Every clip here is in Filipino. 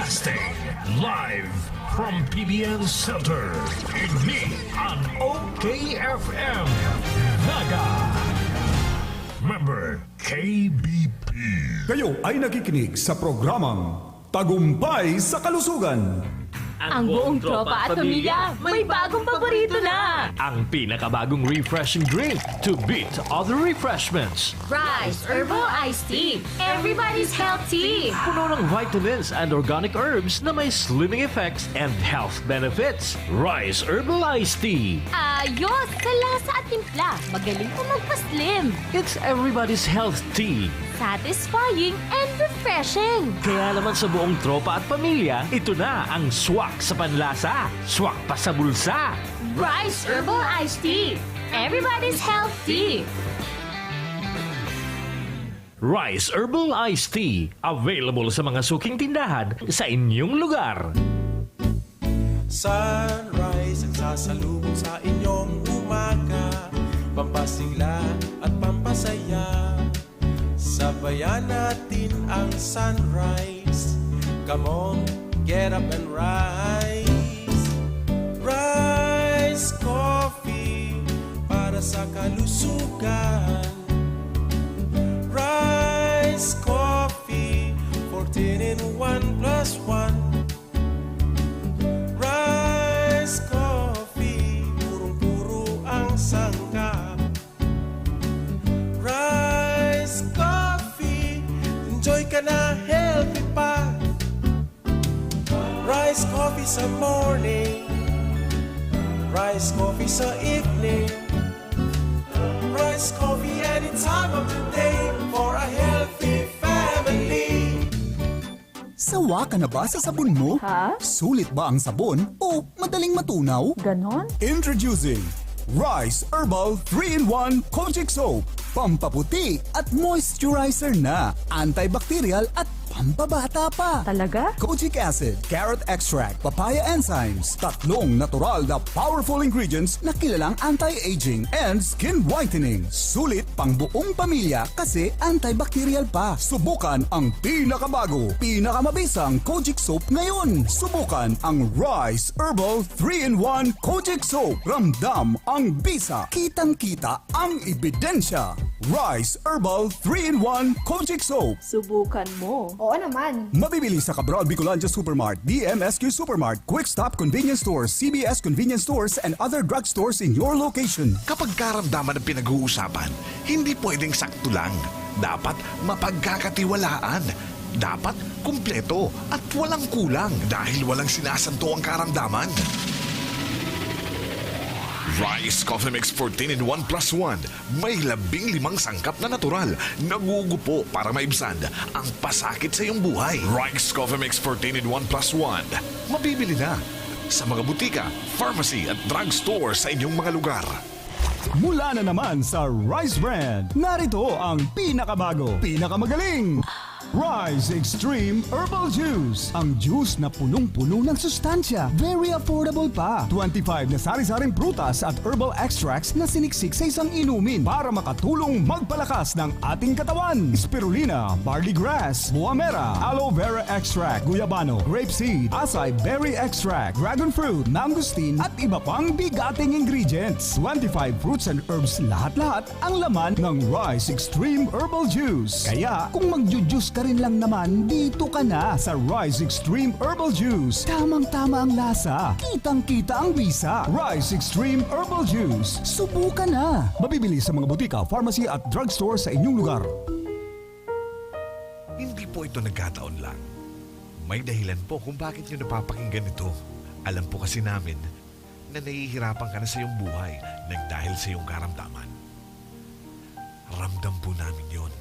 Broadcasting live from PBN Center in me on OKFM Naga. Member KBP. Kayo ay nakikinig sa programang Tagumpay sa Kalusugan. Ang buong tropa at pamilya may bagong paborito na! Ang pinakabagong refreshing drink to beat other refreshments. Rice Herbal Iced Tea. Everybody's healthy! Puno ng vitamins and organic herbs na may slimming effects and health benefits. Rice Herbal Iced Tea. Ayos! Sa lasa at timpla, magaling pa magpa-slim. It's everybody's health tea. Satisfying and refreshing. Kaya naman sa buong tropa at pamilya, ito na ang swak sa panlasa, swak pa sa bulsa. Rice Herbal Iced Tea. Everybody's healthy. Rice Herbal Iced Tea. Available sa mga suking tindahan sa inyong lugar. Sunrise ang sasalubong sa inyong umaga, pampasigla at pampasaya. Sabayan natin ang sunrise. Come on, get up and rise. Rise Coffee para sa kalusugan. Rise Coffee, 14 in 1 plus 1. Rise Coffee, purong-puro ang sangkap. Rice Coffee, enjoy ka na, healthy pa. Rice Coffee sa morning, Rice Coffee sa evening, Rice Coffee any time of the day for a healthy family. Sawa ka na ba sa sabon mo? Ha? Sulit ba ang sabon o madaling matunaw? Ganon? Introducing Rice Herbal 3-in-1 Kojic Soap. Pampaputi at moisturizer na. Antibacterial at pampabata pa. Talaga? Kojic acid, carrot extract, papaya enzymes. Tatlong natural na powerful ingredients na kilalang anti-aging and skin whitening. Sulit pang buong pamilya kasi antibacterial pa. Subukan ang pinakabago, pinakamabisang Kojic Soap ngayon. Subukan ang Rice Herbal 3-in-1 Kojic Soap. Ramdam ang bisa. Kitang-kita ang ebidensya. Rice Herbal 3-in-1 Kojic Soap. Subukan mo. Oo naman. Mabibili sa Cabral Bicolandia Supermart, DMSQ Supermart, Quick Stop Convenience Stores, CBS Convenience Stores, and other drugstores in your location. Kapag karamdaman ng pinag-uusapan, hindi pwedeng sakto lang. Dapat mapagkakatiwalaan. Dapat kumpleto at walang kulang dahil walang sinasanto ang karamdaman. Rice Coffee Mix 14 in 1 plus 1. May 15 sangkap na natural. Nagugupo para maibsan ang pasakit sa iyong buhay. Rice Coffee Mix 14 in 1 plus 1. Mabibili na sa mga butika, pharmacy at drugstore sa inyong mga lugar. Mula na naman sa Rice Brand, narito ang pinakabago, pinakamagaling. Rice Extreme Herbal Juice. Ang juice na punong-puno ng sustansya. Very affordable pa. 25 na sari-saring prutas at herbal extracts na siniksik sa isang inumin para makatulong magpalakas ng ating katawan. Spirulina, barley grass, buwa mera, aloe vera extract, guyabano, grapeseed, acai berry extract, dragon fruit, mangosteen at iba pang bigating ingredients. 25 fruits and herbs lahat-lahat ang laman ng Rice Extreme Herbal Juice. Kaya kung magjujuice ka rin lang naman, dito ka na sa Rice Extreme Herbal Juice. Tamang-tama ang lasa. Kitang-kita ang bisa. Rice Extreme Herbal Juice. Subukan na. Mabibili sa mga butika, pharmacy at drugstore sa inyong lugar. Hindi po ito nagkataon lang. May dahilan po kung bakit nyo napapakinggan ito. Alam po kasi namin na nahihirapan ka na sa iyong buhay nang dahil sa iyong karamdaman. Ramdam po namin yon.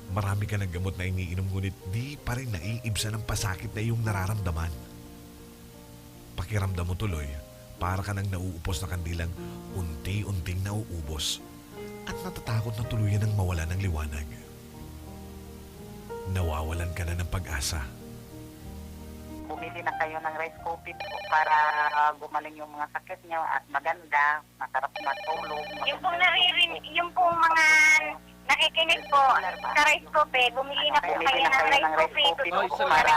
Marami ka ng gamot na iniinom ngunit di pa rin naiibsan ang pasakit na iyong nararamdaman. Pakiramdam mo tuloy, para ka nang nauupos na kandilang unti-unting nauubos at natatakot na tuluyan ng mawala ng liwanag. Nawawalan ka na ng pag-asa. Bumili na kayo ng rice coffee po para gumaling yung mga sakit niyo at maganda, masarap matulog. Yung pong naririnig, yung pong mga Nakikinig po sa rice coffee. Bumili na po kayo ng rice coffee. para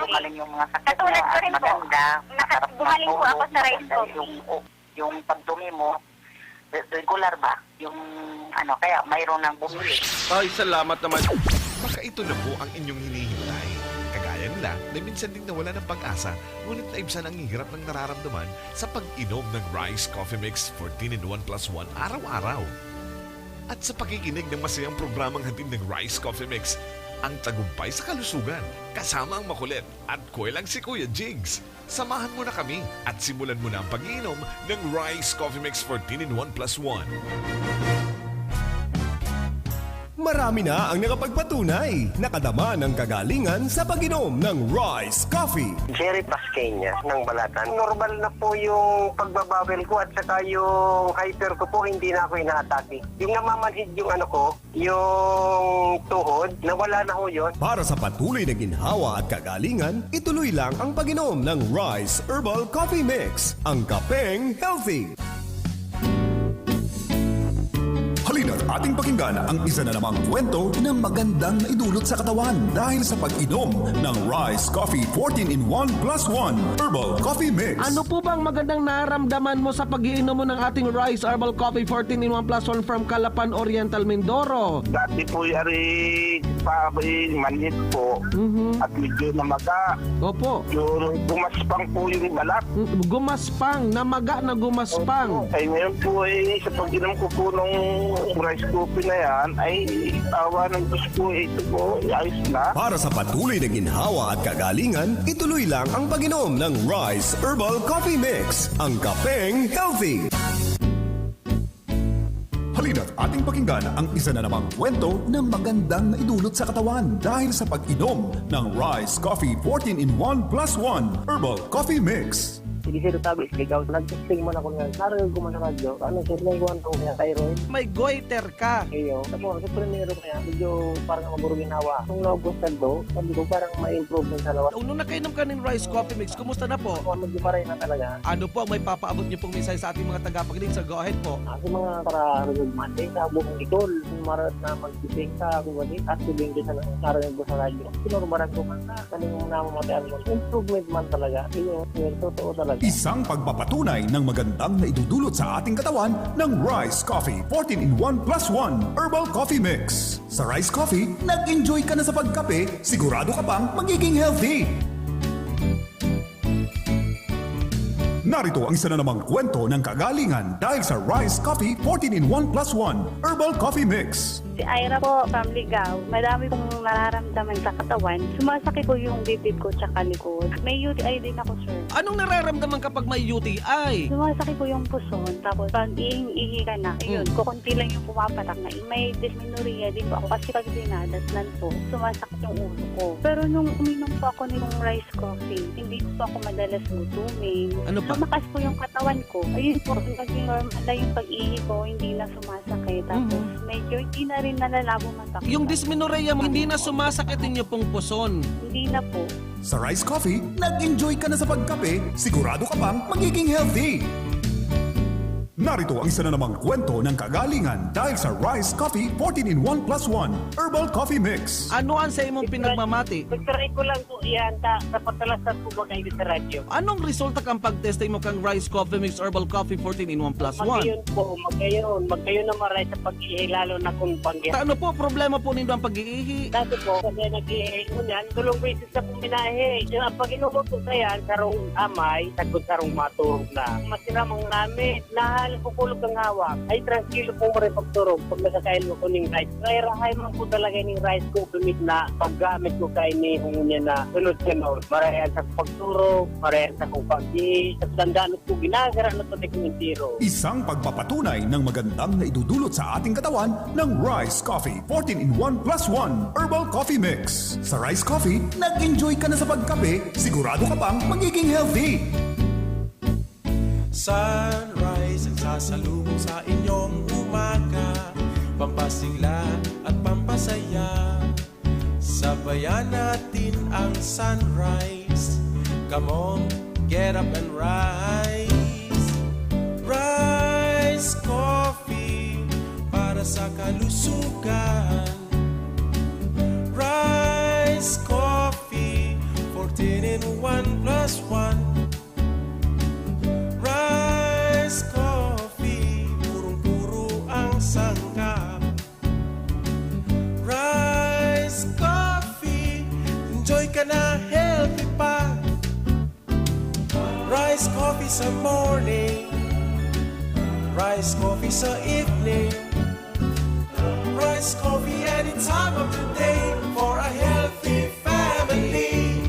gumaling yung mga sakit Katulad mo ko at rin po. maganda. Masarap Gumaling po ako sa rice matulog. coffee. Yung pagdumi mo, regular ba? Yung kaya mayroon nang bumili. Ay, salamat naman. Baka ito na po ang inyong hinihintay. Kagaya nila na minsan ding nawala ng pag-asa, ngunit naibsan ang hirap ng nararamdaman sa pag-inom ng Rice Coffee Mix 14-in-1+1 araw-araw. At sa pakikinig ng masayang programang hatid ng Rice Coffee Mix, ang tagumpay sa kalusugan, kasama ang makulit at kuwelang si Kuya Jigs. Samahan mo na kami at simulan mo na ang pag-iinom ng Rice Coffee Mix 14-in-1+1. Marami na ang nakapagpatunay, nakadama ng kagalingan sa pag-inom ng Rice Coffee. Jerry Pasqueña ng Balatan. Normal na po yung pagbabawel ko at saka yung hyper ko po, hindi na ako inaatake. Yung namamanhid yung yung tuhod, nawala na ho yun. Para sa patuloy na ginhawa at kagalingan, ituloy lang ang pag-inom ng Rice Herbal Coffee Mix, ang kapeng healthy. Halina't ating pakinggan ang isa na namang kwento na magandang naidulot sa katawan dahil sa pag-inom ng Rice Coffee 14-in-1+1 Herbal Coffee Mix. Ano po bang magandang naramdaman mo sa pag-iinom mo ng ating Rice Herbal Coffee 14-in-1+1 from Calapan Oriental, Mindoro? Dati po manhid po at medyo namaga. Opo. Yung gumaspang po yung balat. Gumaspang, namaga na gumaspang. Ay ngayon po sa pag-inom ko po nung rice coffee na yan, ay awa ng Diyos po, ito po, ayos na. Para sa patuloy na ginhawa at kagalingan, ituloy lang ang pag-inom ng Rice Herbal Coffee Mix, ang kapeng healthy. Halina't ating pakinggan ang isa na namang kwento na magandang naidulot sa katawan dahil sa pag-inom ng Rice Coffee 14-in-1+1 Herbal Coffee Mix. Sige sir, tabi, ikaw, nag-testing mo na ko nga. Naragal ko man sa radyo. Ano sir, may kuwan ko kaya thyroid. May goiter ka. Kayo, tapos sa primero kaya, medyo parang maburo ginawa. Nung naubustan do, sabi ko parang may improvement sa lawa. Nung nakainom ka ng Rice Coffee Mix, kumusta na po? Medyo paray na talaga. Ano po ang may papaabot niyo pong mensahe sa ating mga tagapakinig? So go ahead po. Kasi mga para result Monday sa buong ikol. Marat na mag-ising sa kuwalit at subing din sa naragal ko sa radyo. Sinormaran ko man na kaning namamatayan mo. Improvement man talaga. Yung totoo talaga. Isang pagpapatunay ng magandang naidudulot sa ating katawan ng Rice Coffee 14-in-1+1 Herbal Coffee Mix. Sa Rice Coffee, nag-enjoy ka na sa pagkape, sigurado ka pang magiging healthy. Narito ang isa na namang kwento ng kagalingan dahil sa Rice Coffee 14-in-1+1 Herbal Coffee Mix. Si Ira po from Ligao. Madami kong nararamdaman sa katawan. Sumasakit po yung bibig ko tsaka likod. May UTI din ako, sir. Anong nararamdaman kapag may UTI? Sumasakit po yung puson. Tapos pag ihi ka na, yun, kukunti lang yung pumapatak na. May dysmenorrhea din po ako kasi pag dinadatnan po, sumasakit yung ulo ko. Pero nung uminom po ako nitong rice coffee, hindi po ako madalas gutumin. Ano pa? Lumakas po yung katawan ko. Ayun po, naging normal na yung pag-ihi ko, hindi na sumasakit. Tapos medyo hindi na rin nalalabo matak. Yung dysmenorrhea mo, hindi na sumasakit ninyo pong puson. Hindi na po. Sa Rice Coffee, nag-enjoy ka na sa pagkape, sigurado ka pang magiging healthy. Narito ang isa na namang kwento ng kagalingan dahil sa Rice Coffee 14-in-1+1 Herbal Coffee Mix. Ano ang sa imong pinagmamati? Pagtaray ko lang po yan, dapat talasan po ba kayo sa radyo? Anong resulta kang pag-testing mo kang Rice Coffee Mix Herbal Coffee 14-in-1+1? Magkayon na maray sa pag-ihi, lalo na kung panggit. Ano po problema po ninyo ang pag-iihi? Dati po, kasi nag-ihi ko niyan, tulong beses na pong minahe. Yung pag inuho ko sa yan, karong amay, sagod karong maturog na. Masiramang namin, kukulog ang hawak. Ay, tranquilo po mo rin pagturog pag nasakain mo ko ng rice. Kaya rahay man po talaga ng rice ko pumit na paggamit ko kain ni niya na sunod-sunod. Marayan sa pagturog, marayan sa kung pag-i, sa tandaan ko ginagara na ito ni Kumitiro. Isang pagpapatunay ng magandang naidudulot sa ating katawan ng Rice Coffee 14-in-1+1 Herbal Coffee Mix. Sa Rice Coffee, nag-enjoy ka na sa pagkape, sigurado ka pang magiging healthy. Sunrise ang sasalubong sa inyong umaga, pampasigla at pampasaya. Sabayan natin ang sunrise. Come on, get up and rise. Rise Coffee, para sa kalusugan. Rice Coffee 14 in 1 plus 1. Rice Coffee, purong-puro ang sangkap. Rice Coffee, enjoy ka na, healthy pa. Rice Coffee sa morning, Rice Coffee sa evening, Rice Coffee any time of the day for a healthy family.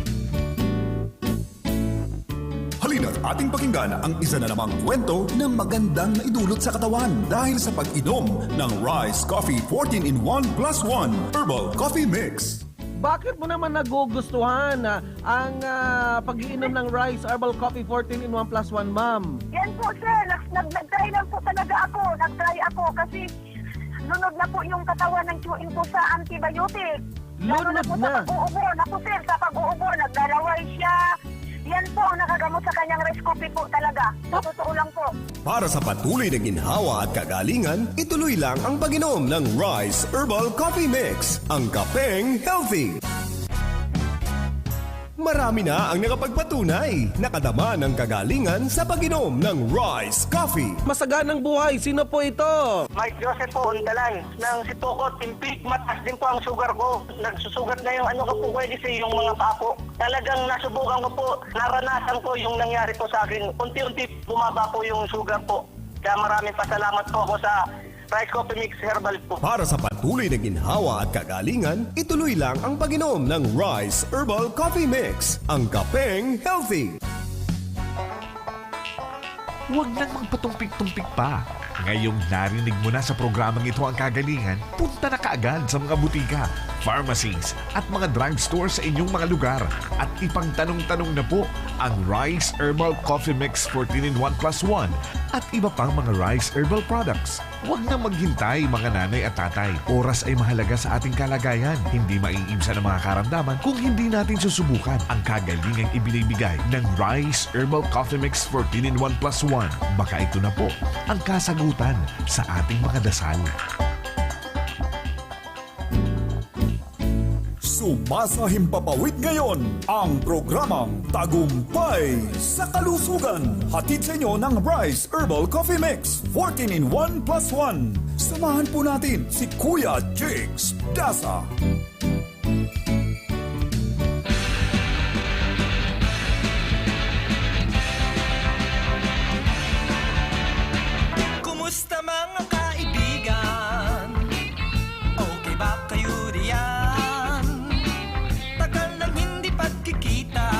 Halina't ating pakinggan ang isa na namang kwento ng magandang naidulot sa katawan dahil sa pag-inom ng Rice Coffee 14 in 1 plus 1 Herbal Coffee Mix. Bakit mo naman nagugustuhan ang pag-iinom ng Rice Herbal Coffee 14 in 1 plus 1, ma'am? Yan po, sir. Nag-try lang po talaga ako. Nag-try ako kasi lunod na po yung katawan ng chewing ko sa antibiotic. Lalo na po sa pag-uubo. Naku, sir, sa pag-uubo, naglalaway siya. Yan po ang nakagamot sa kanyang rice coffee po talaga. Sa totoo lang po. Para sa patuloy na ginhawa at kagalingan, ituloy lang ang pag-inom ng Rice Herbal Coffee Mix, ang kapeng healthy. Marami na ang nakapagpatunay, nakadama ng kagalingan sa pag-inom ng Rice Coffee. Masaganang buhay, sino po ito? Mike Joseph po, Undalan. Nang si Tokot, Timpik, mataas din po ang sugar ko. Nagsusugat na yung ano ko po, pwede sa yung mga pako. Talagang nasubukan ko po, naranasan ko yung nangyari po sa akin. Unti-unti bumaba po yung sugar po. Kaya maraming pasalamat po ako sa Rice Coffee Mix Herbal po. Para sa patuloy na ginhawa at kagalingan, ituloy lang ang pag-inom ng Rice Herbal Coffee Mix, ang kapeng healthy. Huwag nang magpatumpik-tumpik pa. Ngayong narinig mo na sa programang ito ang kagalingan, punta na kaagad sa mga butika, pharmacies at mga drugstore sa inyong mga lugar at ipangtanong-tanong na po ang Rice Herbal Coffee Mix 14 in 1 plus 1 at iba pang mga Rice Herbal products. Huwag nang maghintay mga nanay at tatay. Oras ay mahalaga sa ating kalagayan. Hindi maiibsan ang mga karamdaman kung hindi natin susubukan ang kagalingang ibinibigay ng Rice Herbal Coffee Mix 14 in 1 plus 1. Baka ito na po ang kasagutan sa ating mga dasal. Sumasahimpapawid ngayon ang programang Tagumpay sa Kalusugan. Hatid sa inyo ng Rice Herbal Coffee Mix 14 in 1 plus 1. Samahan po natin si Kuya Jigs Dasa. Kumusta mga kaibigan? Okay ba kayo riyan? Tagal nang hindi pagkikita,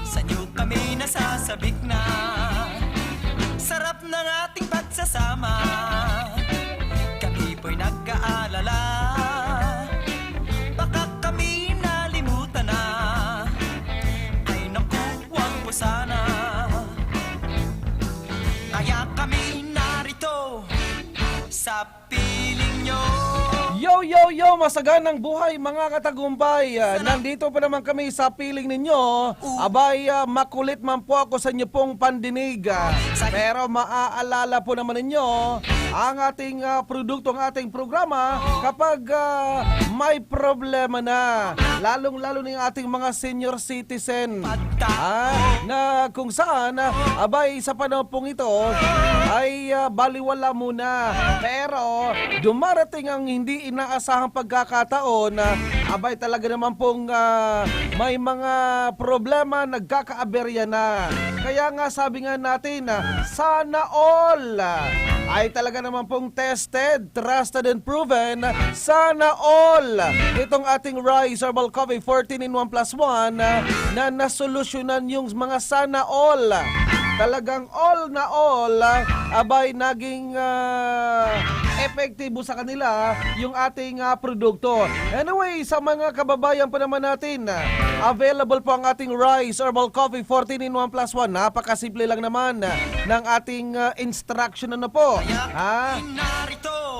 sa inyo kami nasasabik na. Sarap ng ating pagsasama, kami po'y nag-aalala. Baka kami nalimutan na, ay naku, huwag po sana. Kaya kami narito sa piling nyo. Yo, yo, yo! Masaganang buhay mga katagumpay. Nandito pa naman kami sa piling ninyo. Abay, makulit man po ako sa inyo pong pandinig. Pero maaalala po naman ninyo ang ating produkto, ang ating programa kapag may problema na. Lalong-lalo na yung ating mga senior citizen. Na kung saan, abay, sa panahon pong ito, ay baliwala muna. Pero dumarating ang hindi inaasahang pagkakataon na abay talaga naman pong may mga problema, nagkakaaberya na. Kaya nga sabi nga natin na sana all ay talaga naman pong tested, trusted and proven. Sana all itong ating Rice Herbal Coffee 14 in 1 plus 1 na nasolusyonan yung mga sana all. Talagang all na all, abay naging epektibo sa kanila yung ating produkto. Anyway, sa mga kababayan pa naman natin, available po ang ating Rice Herbal Coffee 14 in 1 plus 1. Napakasimple lang naman ng ating instruction na po.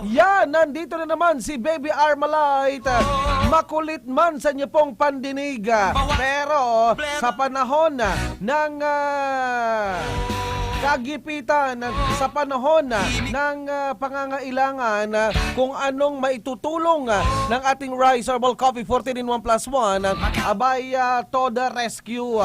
Yan, nandito na naman si Baby Armalite. Makulit man sa inyo pong pandinig. Pero sa panahon ng kagipitan sa panahon ng pangangailangan kung anong maitutulong ng ating Rice Herbal Coffee 14 in 1 plus 1, abay todo rescue.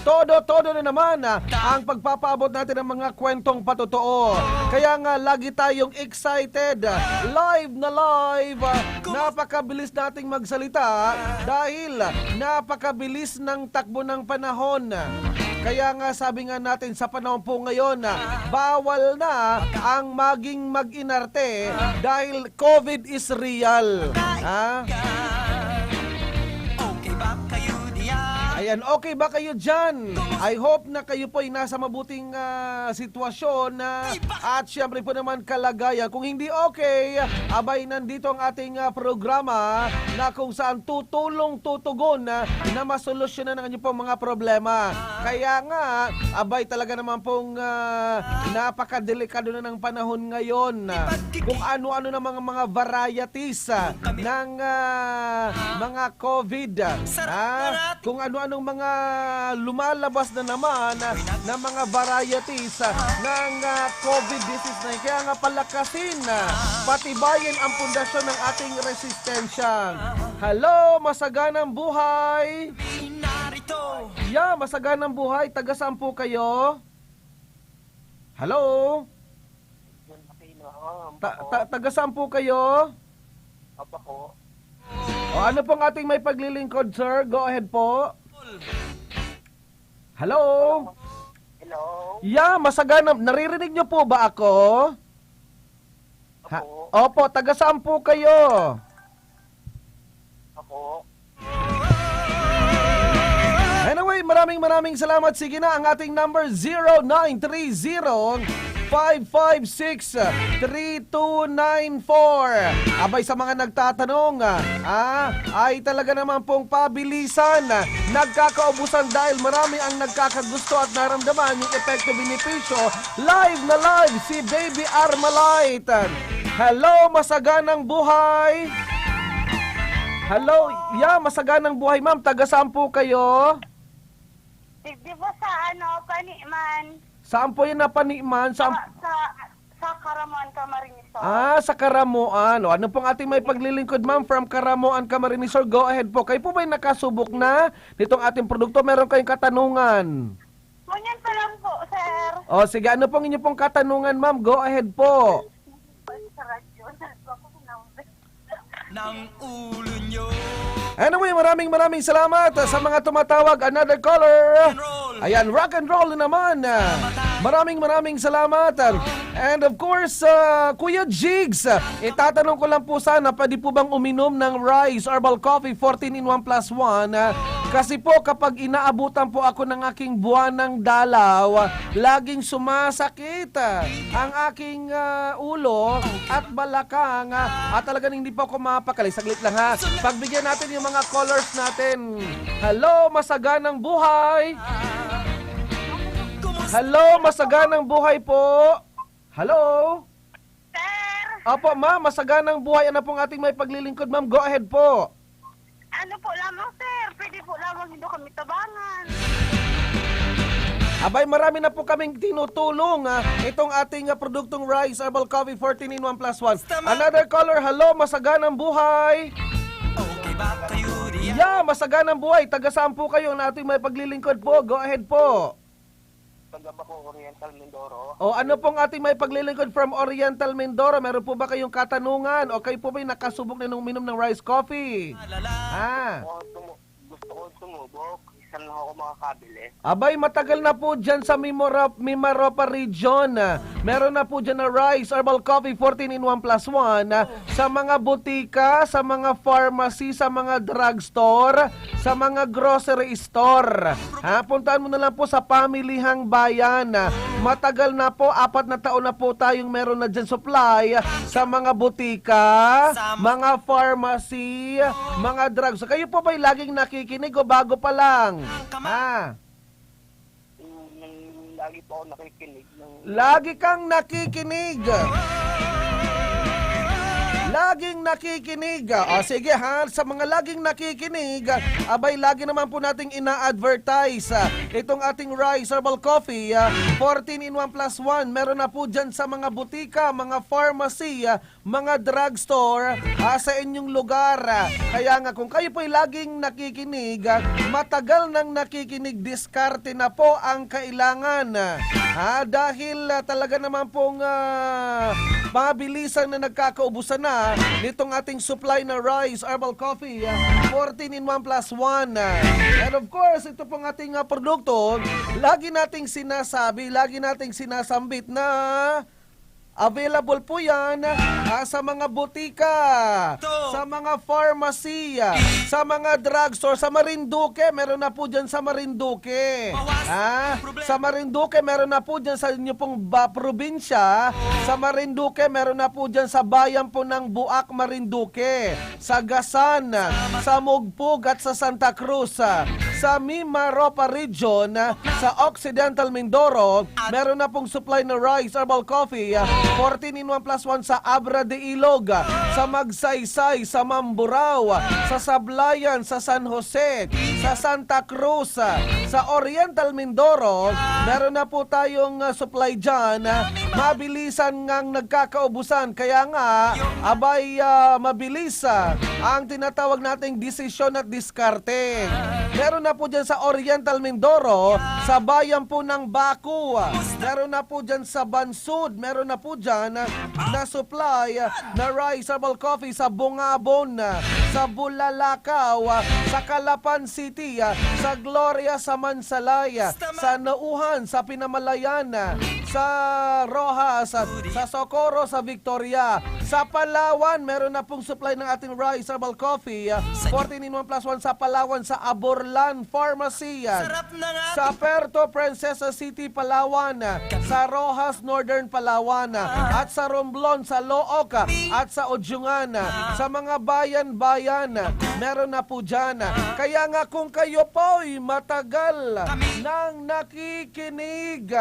Todo na naman ang pagpapaabot natin ng mga kwentong patotoo. Kaya nga lagi tayong excited. Live na live. Napakabilis nating magsalita dahil napakabilis ng takbo ng panahon. Kaya nga sabi nga natin sa panahon po ngayon bawal na ang maging mag-inarte dahil COVID is real. Ayan, okay ba kayo dyan? I hope na kayo po ay nasa mabuting sitwasyon at syempre po naman kalagayan. Kung hindi okay, abay nandito ang ating programa na kung saan tutugon na masolusyonan ang inyong pong mga problema. Kaya nga, abay talaga naman pong napakadelikado na ng panahon ngayon. Kung ano-ano na mga varieties ng mga COVID. Kung ano-anong mga lumalabas na naman na mga varieties ng COVID-19 na kaya nga palakasin, patibayin ang pundasyon ng ating resistensya. Hello, masaganang buhay! Yeah, masaganang buhay. Taga saan po kayo? Hello? Taga saan po kayo? O ano pong ating may paglilingkod, sir? Go ahead po. Hello? Hello? Yeah, masaganang. Naririnig niyo po ba ako? Opo, taga saan po kayo? Anyway, maraming salamat. Sige na, ang ating number 0930-556-3294. Abay sa mga nagtatanong, ay talaga naman pong pabilisan. Nagkakaubusan dahil marami ang nagkakagusto at naramdaman yung epekto benepisyo. Live na live si Baby Armalite. Hello, masaganang buhay. Hello, yeah, masaganang buhay ma'am. Taga saan po kayo? Di ba sa Paniman? Saan po yun na Paniman? Sa Karamuan, Camarines. Sa Karamuan. O, ano pong ating may paglilingkod, ma'am, from Karamuan, Camarines? Go ahead po. Kayo po ba'y nakasubok na nitong ating produkto? Meron kayong katanungan? Ngunyan pa lang po, sir. O, sige. Ano pong inyong pong katanungan, ma'am? Go ahead po. Sa radyo, ng ulo nyo. Anyway, maraming salamat sa mga tumatawag. Another caller. Ayan, rock and roll naman. Maraming salamat. And of course, Kuya Jigs, itatanong ko lang po sana, pwede po bang uminom ng Rice Herbal Coffee 14 in 1 plus 1? Kasi po kapag inaabutan po ako ng aking buwanang dalaw, laging sumasakit ang aking ulo at balakang at talagang hindi po ako mapakali. Saglit lang ha. Pagbigyan natin yung mga callers natin. Hello, masaganang buhay. Hello, masaganang buhay po. Hello. Sir. Opo, ma'am, masaganang buhay. Ano pong ating may paglilingkod, ma'am? Go ahead po. Ano po lamang, sir? Pwede po lamang hindi kami tabangan. Abay, marami na po kaming tinutulong itong ating produktong Rice Herbal Coffee 14 in 1 plus 1. Another caller. Hello, masaganang buhay. Okay ba kayo diyan? Yeah, masaganang buhay. Taga saan po kayo na ating may paglilingkod po? Go ahead po. Taga Bako, Oriental, Mindoro. O ano pong ating may paglilingkod from Oriental, Mindoro? Meron po ba kayong katanungan? O kayo po ba'y nakasubok na nung minom ng rice coffee? Gusto ko sumubok. Isa lang ako makakabili. Abay, matagal na po dyan sa Mimaropa region. Meron na po dyan na Rice Herbal Coffee 14 in 1 plus 1 sa mga butika, sa mga pharmacy, sa mga drugstore, sa mga grocery store. Puntahan mo na lang po sa Pamilihang Bayan. Matagal na po, 4 na taon na po tayong meron na dyan supply sa mga butika, mga pharmacy, mga drugs. So, kayo po ba'y laging nakikinig o bago pa lang? Lagi po ako nakikinig. Lagi kang nakikinig. laging nakikinig. O sige ha, sa mga laging nakikinig, abay lagi naman po nating ina-advertise itong ating Rise Herbal Coffee, 14 in 1 plus 1. Meron na po dyan sa mga butika, mga pharmacy, mga drugstore sa inyong lugar. Kaya nga kung kayo po'y laging nakikinig, matagal nang nakikinig, diskarte na po ang kailangan. Dahil talaga naman pong mabilisan na nagkakaubusan na nitong ating supply na Rise Herbal Coffee, 14 in 1 plus 1. And of course, ito pong ating produkto, lagi nating sinasabi, lagi nating sinasambit na available po yan sa mga butika, sa mga pharmacy, sa mga drugstore, sa Marinduque, meron na po dyan sa Marinduque. Sa Marinduque, meron na po dyan sa inyo pong probinsya. Sa Marinduque, meron na po dyan sa bayan po ng Buak, Marinduque. Sa Gasan, sa Mugpug at sa Santa Cruz. Sa Mimaropa Region, sa Occidental Mindoro, meron na pong supply na Rise Herbal Coffee, 14 in 1 plus 1 sa Abra de Ilog, sa Magsaysay, sa Mamburao, sa Sablayan, sa San Jose, sa Santa Cruz, sa Oriental Mindoro, meron na po tayong supply dyan. Mabilisan ngang nagkakaubusan, kaya nga, abay mabilis ang tinatawag nating desisyon at diskarte. Meron na po dyan sa Oriental Mindoro, sa bayan po ng Baku, meron na po dyan sa Bansud, meron na po dyan na supply na Rise Herbal Coffee sa Bungabon, sa Bulalakaw, sa Calapan City, sa Gloria, sa Mansalaya, sa Nauhan, sa Pinamalayan, sa Rojas, sa Socorro, sa Victoria, sa Palawan, meron na pong supply ng ating Rise Herbal Coffee, 14 in 1 plus 1 sa Palawan, sa Aborlan Pharmacy, sa Puerto Princesa City, Palawan, sa Rojas, Northern Palawan, at sa Romblon, sa Looc, at sa Odyungan, sa mga bayan-bayan, meron na po dyan. Kaya nga kung kayo po'y matagal nang nakikinig,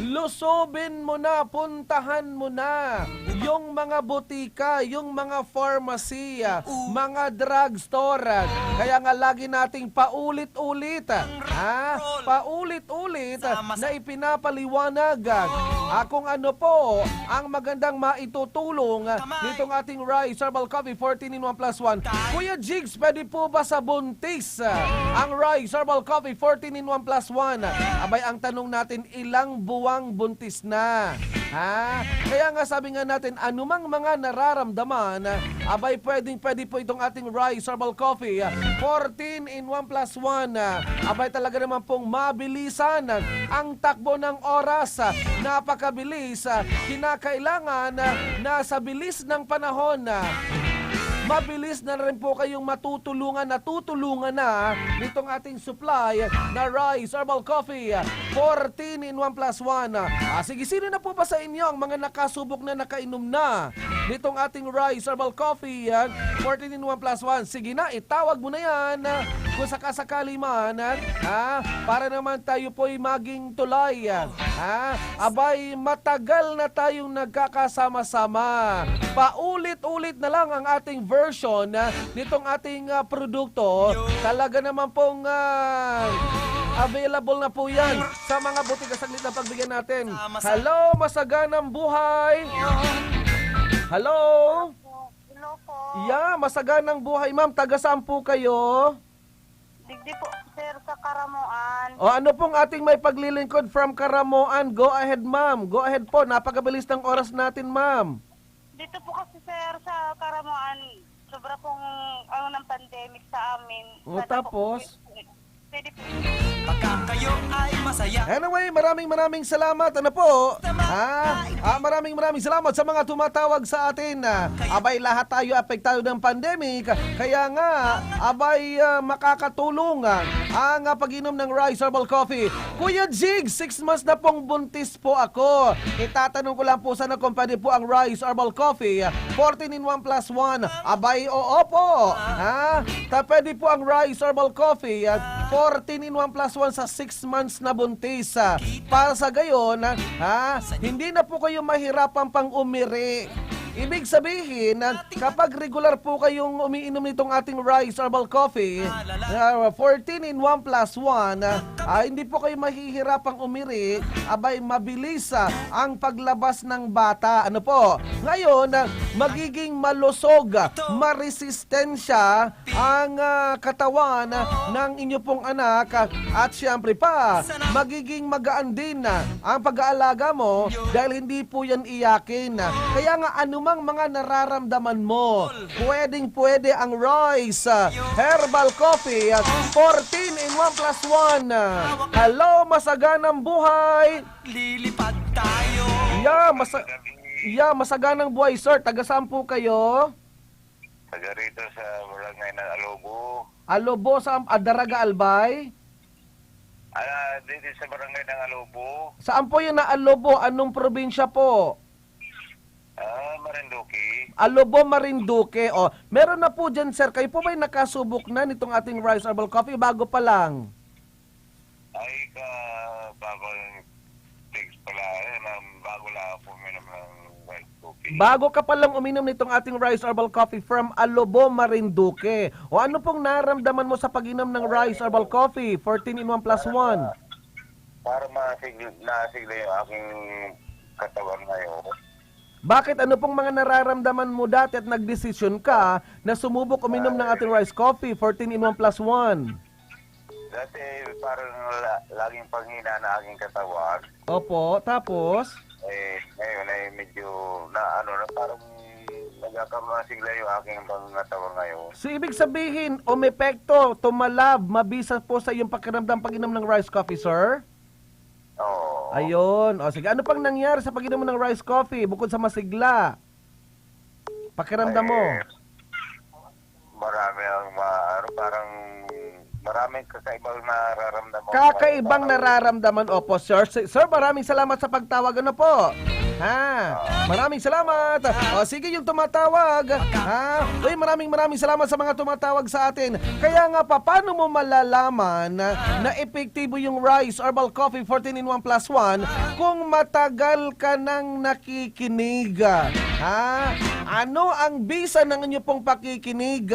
lusubin mo na, puntahan mo na yung mga butika, yung mga pharmacy, mga drugstore. Kaya nga lagi nating paulit-ulit, paulit-ulit na ipinapaliwanag kung ano po ang magandang maitutulong nitong ating Rise Herbal Coffee 14 in 1 plus 1. Kuya Jigs, pwede po ba sa buntis ang Rise Herbal Coffee 14 in 1 plus 1? Abay, ang tanong natin, ilang buwang buntis na? Kaya nga sabi nga natin, anumang mga nararamdaman, abay pwede po itong ating Rise Herbal Coffee 14 in 1 plus 1. Abay talaga naman pong mabilisan ang takbo ng oras, napakabilis, kinakailangan na sa bilis ng panahon, mabilis na rin po kayong natutulungan na nitong ating supply na Rise Herbal Coffee 14 in 1 plus 1. Sige, sino na po ba sa inyo ang mga nakasubok na nakainom na nitong ating Rise Herbal Coffee 14 in 1 plus 1? Sige na, itawag mo na yan kung sakasakali man, para naman tayo po'y maging tulay. Abay, matagal na tayong nagkakasama-sama. Paulit-ulit na lang ang ating version nitong ating produkto. Talaga naman pong available na po yan sa mga butika. Saglit na pagbigyan natin. Hello, masaganang buhay. Hello. Hello po. Yeah, masaganang buhay, ma'am. Taga saan po kayo? Digdi po, sir, sa Karamuan. O ano pong ating may paglilingkod from Karamuan? Go ahead, ma'am. Go ahead po. Napakabilis ng oras natin, ma'am. Dito po kasi, sir, sa Karamuan, sobra pong ng pandemic sa amin. O tapos? Pwede po. Pagka kayo ay masaya. Anyway, maraming salamat. Ano po? Maraming salamat sa mga tumatawag sa atin. Abay, lahat tayo apektado ng pandemic. Kaya nga, abay, makakatulong ang pag-inom ng Rise Herbal Coffee. Kuya Jig, 6 months na pong buntis po ako. Itatanong ko lang po sana kung pwede po ang Rise Herbal Coffee 14 in 1 plus 1. Abay, oo po. Pwede po ang Rise Herbal Coffee 14 in 1 plus 1 sa 6 months na buntis. Para sa gayon, hindi na po kayo mahirapan pang umiri. Ibig sabihin, kapag regular po kayong umiinom nitong ating Rise Herbal Coffee, 14 in 1 plus 1, hindi po kayo mahihirapang umiri, abay mabilis ang paglabas ng bata. Ano po? Ngayon, magiging malusog, maresistensya ang katawan ng inyo pong anak at siyempre pa, magiging magaan din ang pag-aalaga mo dahil hindi po yan iyakin. Kaya nga anumang mga nararamdaman mo, pwede ang Royce Herbal Coffee 14 in 1 plus 1. Hello, masaganang buhay! Lilipad tayo. Masaganang buhay, sir. Taga saan po kayo? Taga rito sa barangay ng Alobo. Alobo sa Daraga Albay? Dito sa barangay ng Alobo. Saan po yun na Alobo? Anong probinsya po? Marinduque. Alobo, Marinduque. O, meron na po dyan, sir. Kayo po ba'y nakasubok na nitong ating Rise Herbal Coffee? Bago pa lang. Ay, bagong text pala. Bago lang po uminom ng white coffee. Bago ka pa lang uminom nitong ating Rise Herbal Coffee from Alobo, Marinduque. O ano pong naramdaman mo sa pag-inom ng Rise Herbal Coffee 14 in 1 plus 1? Para nasigla yung aking katawan ngayon. Bakit? Ano pong mga nararamdaman mo dati at nagdesisyon ka na sumubok uminom ng ating Rice Coffee 14 in 1 plus 1? Dati parang laging panghina na aking katawan. Opo, tapos? Ngayon ay medyo parang nagkakaroon na sigla yung aking pangatawan ngayon. So ibig sabihin, umepekto, tumalab, mabisa po sa iyong pakiramdam pag-inom ng Rice Coffee, sir? Oo. Ayun. O sige, ano pang nangyari sa pag-inom ng Rice Coffee bukod sa masigla? Pakiramdam mo? Marami parang maraming kakaibang nararamdaman. Kakaibang nararamdaman. Opo, sir. Sir, maraming salamat sa pagtawag. Ano po? Maraming salamat. O, sige yung tumatawag. Uy, maraming salamat sa mga tumatawag sa atin. Kaya nga pa, paano mo malalaman na epektibo yung Rise Herbal Coffee 14 in 1 plus 1 kung matagal ka nang nakikinig? Ano ang bisa ng inyo pong pakikinig?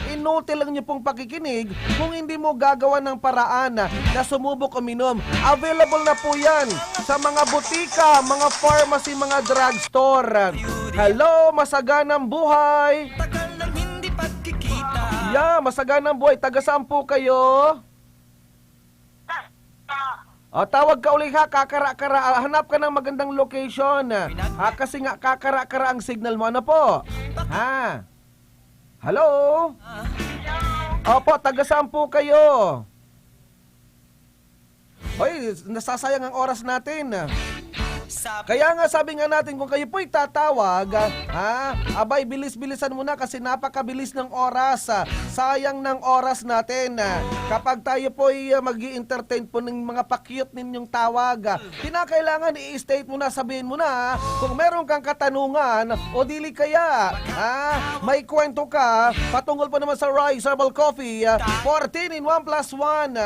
Inutil ang inyo pong pakikinig kung hindi mo gagawa ng paraan na sumubok uminom. Available na po yan sa mga butika, mga pharmacy, mga drugstore. Hello, masaganang buhay! Masaganang buhay. Taga saan po kayo? Tawag ka uli ha, kakara-kara. Hanap ka ng magandang location. Kasi nga kakara-kara ang signal mo. Ano po? Hello? Opo, taga saan po kayo? Hoy, nasasayang ang oras natin. Kaya nga sabi nga natin, kung kayo po'y tatawag, abay bilis-bilisan mo na kasi napakabilis ng oras. Sayang ng oras natin. Kapag tayo po'y mag-i-entertain po ng mga pa-cute ninyong tawag, kinakailangan i-state mo na, sabihin mo na kung meron kang katanungan o dili kaya may kwento ka patungkol pa naman sa Rise Herbal Coffee 14 in 1 plus 1.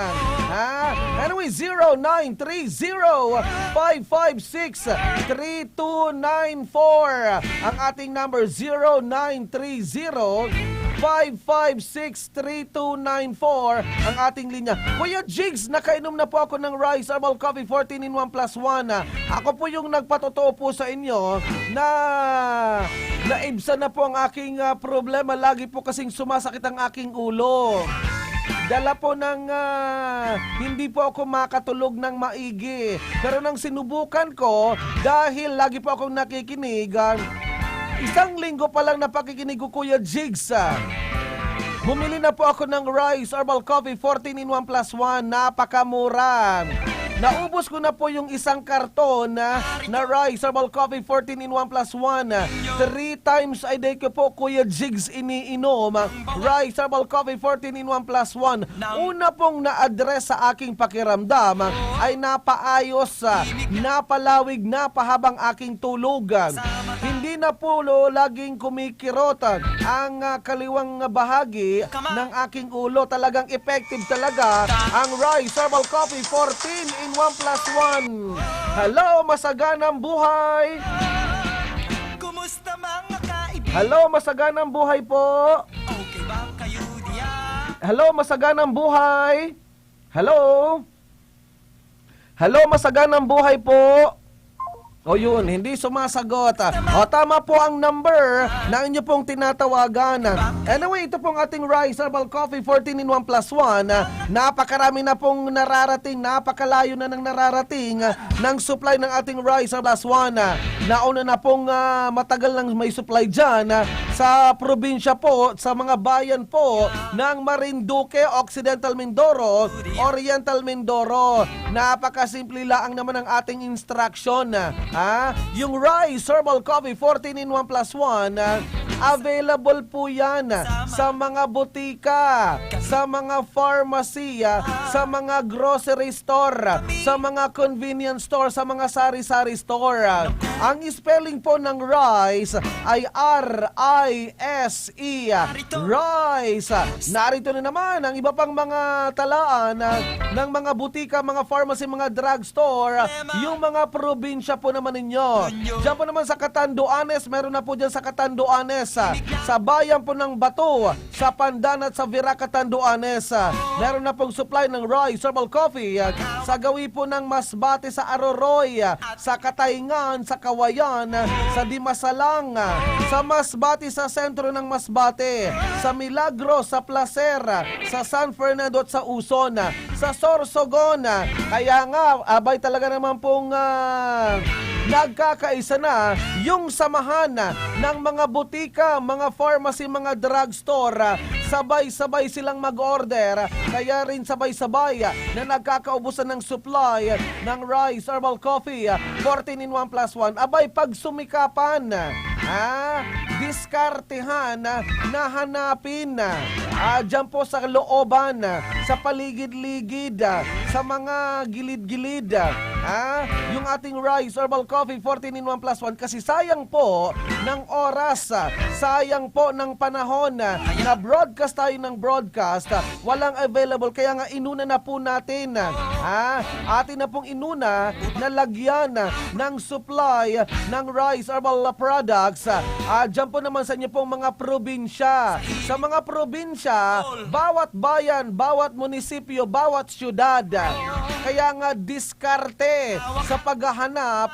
Anyway, 0930-556-3294 ang ating number. 0930-556-3294 ang ating linya. Kuya Jigs, nakainom na po ako ng Rise Herbal Coffee 14 in 1 plus 1. Ako po yung nagpatotoo po sa inyo na naibsan na po ang aking problema. Lagi po kasing sumasakit ang aking ulo. Dala po ng hindi po ako makatulog ng maigi. Pero nang sinubukan ko, dahil lagi po akong nakikinig, isang linggo pa lang na pakikinig ko, Kuya Jigs, bumili na po ako ng Rise Herbal Coffee 14 in 1 plus 1. Napakamura. Naubos ko na po yung isang karton na Rise Herbal Coffee 14 in 1 plus 1. 3 times a day ko po, Kuya Jigs, iniinom Rise Herbal Coffee 14 in 1 plus 1. Una pong na-address sa aking pakiramdam ay napaayos, napalawig, napahabang aking tulugan. Hindi na po laging kumikirot ang kaliwang bahagi ng aking ulo. Talagang effective talaga ang Rise Herbal Coffee 14 in 1 plus 1. Hello, masaganang buhay! Kumusta mga Hello, masaganang buhay po. Hello, masaganang buhay. Hello. Hello, masaganang buhay po. O yun, hindi sumasagot. O tama po ang number na inyo pong tinatawagan. Anyway, ito pong ating Rise Herbal Coffee 14-in-1 plus 1. Napakarami na pong nararating, napakalayo na ng nararating ng supply ng ating Rise Herbal plus 1. Nauna na pong matagal nang may supply dyan sa probinsya po, sa mga bayan po ng Marinduque, Occidental Mindoro, Oriental Mindoro. Napakasimple lang naman ang ating instruction. Yung Rise Herbal Coffee 14-in-1 plus 1, available po yan sa mga butika, sa mga pharmacy, sa mga grocery store, sa mga convenience store, sa mga sari-sari store. Ang spelling po ng Rise ay R-I-S-E, Rise. Narito na naman ang iba pang mga talaan ng mga butika, mga pharmacy, mga drugstore, yung mga probinsya po naman ninyo. Diyan po naman sa Catanduanes, meron na po dyan sa Catanduanes, sa bayan po ng Bato, sa Pandan at sa Vira, Catanduanes. Meron na pong supply ng Rise Herbal Coffee sa gawi po ng Masbate, sa Aroroy, sa Katayngan, sa Kawayan, sa Dimasalang, sa Masbate, sa sentro ng Masbate, sa Milagros, sa Placer, sa San Fernando at sa Uson, sa Sorsogon. Kaya nga, abay talaga naman pong nagkakaisa na yung samahan ng mga butika, mga pharmacy, mga drugstore. Sabay-sabay silang mag-order, kaya rin sabay-sabay na nagkakaubusan ng supply ng Rise Herbal Coffee 14-in-1 plus 1. Abay, pag sumikapan, diskartehan, nahanapin, dyan po sa looban, sa paligid-ligid, sa mga gilid-gilid, yung ating Rise Herbal Coffee 14-in-1 plus 1, kasi sayang po ng oras, sayang po ng panahon na broadcast tayo ng broadcast, walang available, kaya nga inuna na po natin, atin na pong inuna na lagyan ng supply ng Rise Herbal products, dyan po naman sa inyo pong mga probinsya. Sa mga probinsya, bawat bayan, bawat munisipyo, bawat syudad, kaya nga diskarte sa paghahanap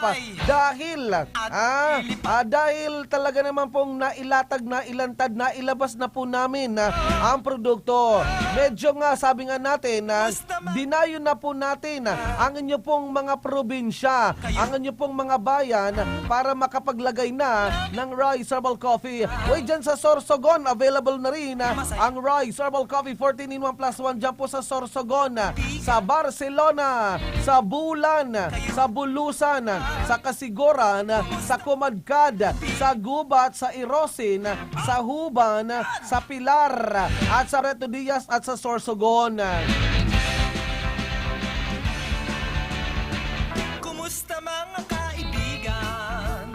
dahil talaga naman pong nailatag, nailantad, nailabas na po namin ang produkto. Medyo nga sabi nga natin, dinayo na po natin ang inyo pong mga probinsya, ang inyo pong mga bayan para makapaglagay na ng Rise Herbal Coffee. Uy, dyan sa Sorsogon, available na rin ang Rise Herbal Coffee 14-in-1 plus 1 dyan po sa Sorsogon, sa Barcelona, sa Bulan, sa Bulusan, sa Kasiguran, sa Kumadkad, sa Gubat, sa Irosin, sa Huban, sa Pilar, at sa Reto Diaz at sa Sorsogon. Kumusta mga kaibigan?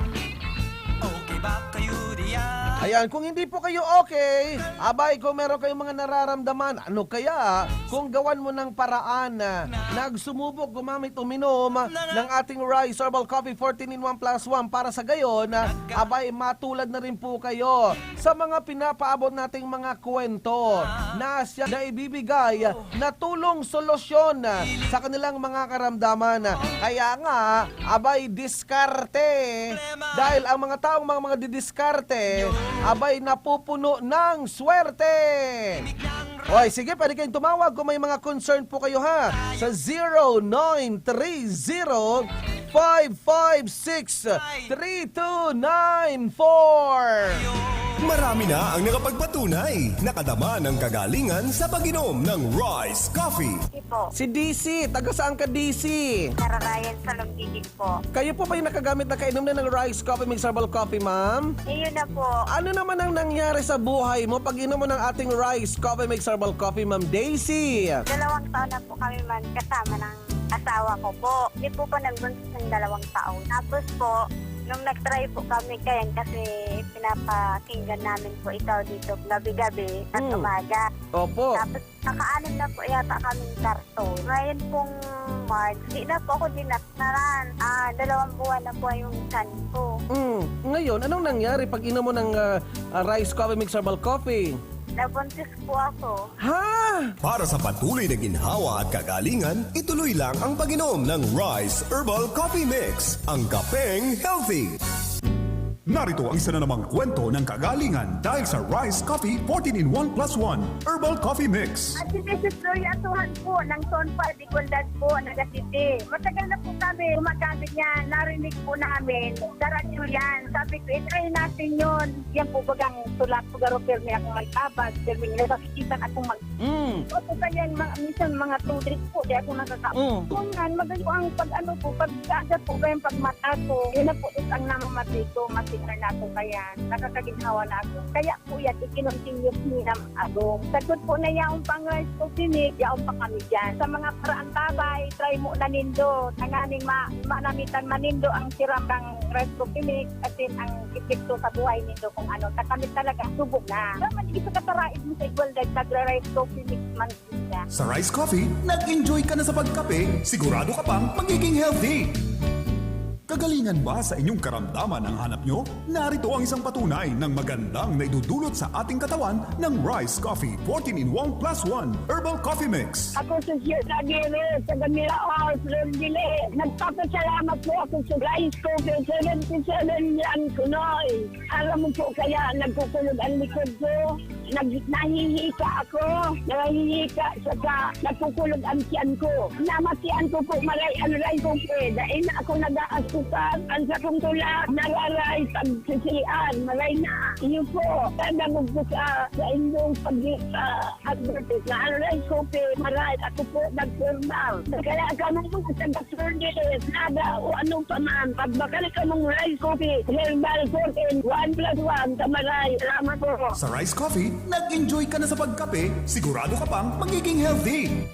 Okay ba kayo diyan? Ayan, kung hindi po kayo okay, abay, kung meron kayong mga nararamdaman, ano kaya kung gawan mo ng paraan na nagsumubok, gumamit, uminom ng ating Rise Herbal Coffee 14-in-1 plus 1 para sa gayon, abay, matulad na rin po kayo sa mga pinapaabot nating mga kwento na siya na ibibigay na tulong solusyon sa kanilang mga karamdaman. Kaya nga, abay, diskarte. Dahil ang mga taong mga didiskarte, abay, napupuno ng swerte. Oy, sige, pwede kayong tumawag kung may mga concern po kayo sa 0930-556-3294. Marami na ang nakapagpatunay, nakadama ng kagalingan sa pag-inom ng Rise Coffee. Si DC, taga saan ka DC? Nararayan sa Longigig po. Kayo po ba yung nakagamit na kainom na ng Rise Coffee Mix Herbal Coffee, ma'am? Ayun na po. Ano naman ang nangyari sa buhay mo pag inom mo ng ating Rise Coffee Mix Herbal Coffee, Ma'am Daisy? 2 taon na po kami man kasama ng asawa ko po. Hindi po nagbunsod ng 2 taon. Tapos po, Nung nag-try po kami kayan kasi pinapakinggan namin po ikaw dito gabi-gabi at umaga. Opo. Tapos naka-anim na po yata kaming karton. Ngayon pong March, di na po ako dinaktaran. 2 buwan na po yung chan ko. Ngayon, anong nangyari pag inom mo ng Rice Coffee Mix Herbal Coffee? Nabuntis po ako. Ha? Para sa patuloy na ginhawa at kagalingan, ituloy lang ang pag-inom ng Rice Herbal Coffee Mix, ang kapeng healthy. Narito ang isa na namang kwento ng kagalingan dahil sa Rice Coffee 14-in-1 plus 1 Herbal Coffee Mix. At si Mrs. Gloria Atuhan po ng Sonpa Dicoldas po, Nagasiti. Matagal na po kami gumagamit niyan. Narinig po namin sa radyo yan. Sabi ko, try natin yun. Yan po bagang tulak po garo permi akong magtabag. Permi nila sakitan akong mag... O po kaya minsan mga 2 days po, di ako nakakaon. Kung nga, magaling po ang pag-ano po, pag-agad po kayong pagmata ko. Yun na po ang namamati ko, matinar na ako kaya nakakaginhawa na ako. Kaya po yan, ikinontinyos niya ako. Sagot po na yaong pang-rice ko sinig, yaong pa kami dyan. Sa mga paraang tabay, try mo na nindo. Ang aning manamitan manindo ang siram ng rice ko sinig at din ang epekto sa buhay nindo kung ano. Kami talaga, subok na. Naman, isa kataraid mo sa igualdad, tagra-rice ko sinig man siya. Sa Rice Coffee, nag-enjoy ka na sa pagkape, sigurado ka pang magiging healthy. Kagalingan ba sa inyong karamdaman ang hanap nyo? Narito ang isang patunay ng magandang naidudulot sa ating katawan ng Rice Coffee 14-in-1 plus 1 Herbal Coffee Mix. Ako sa Sir Aguirre, sa Gamila House, Rendile. Nagpapasalamat po ako sa Rice Coffee 77 yan, Kunoy. Alam mo po kaya nagkukulog ang likod ko. Nahihika ako. Nahihika sa nagkukulog ang tiyan ko. Namatian ko po maray ang ray ko dahil na ako nag-aasukan. Ang sa kong tulak, nararay pagsisian. Maray na. Iyo po. Tandang ko sa inyong pag-advertise na ang ray ko maray. Ako po nag-formal. Kaya ka mong mga taga-service, nada o anong paman. Pagbakal ka mong rice coffee, herbal 14, 1 plus 1, tamaray. Salamat po. Sa Rice Coffee, nag-enjoy ka na sa pagkape, sigurado ka pang magiging healthy.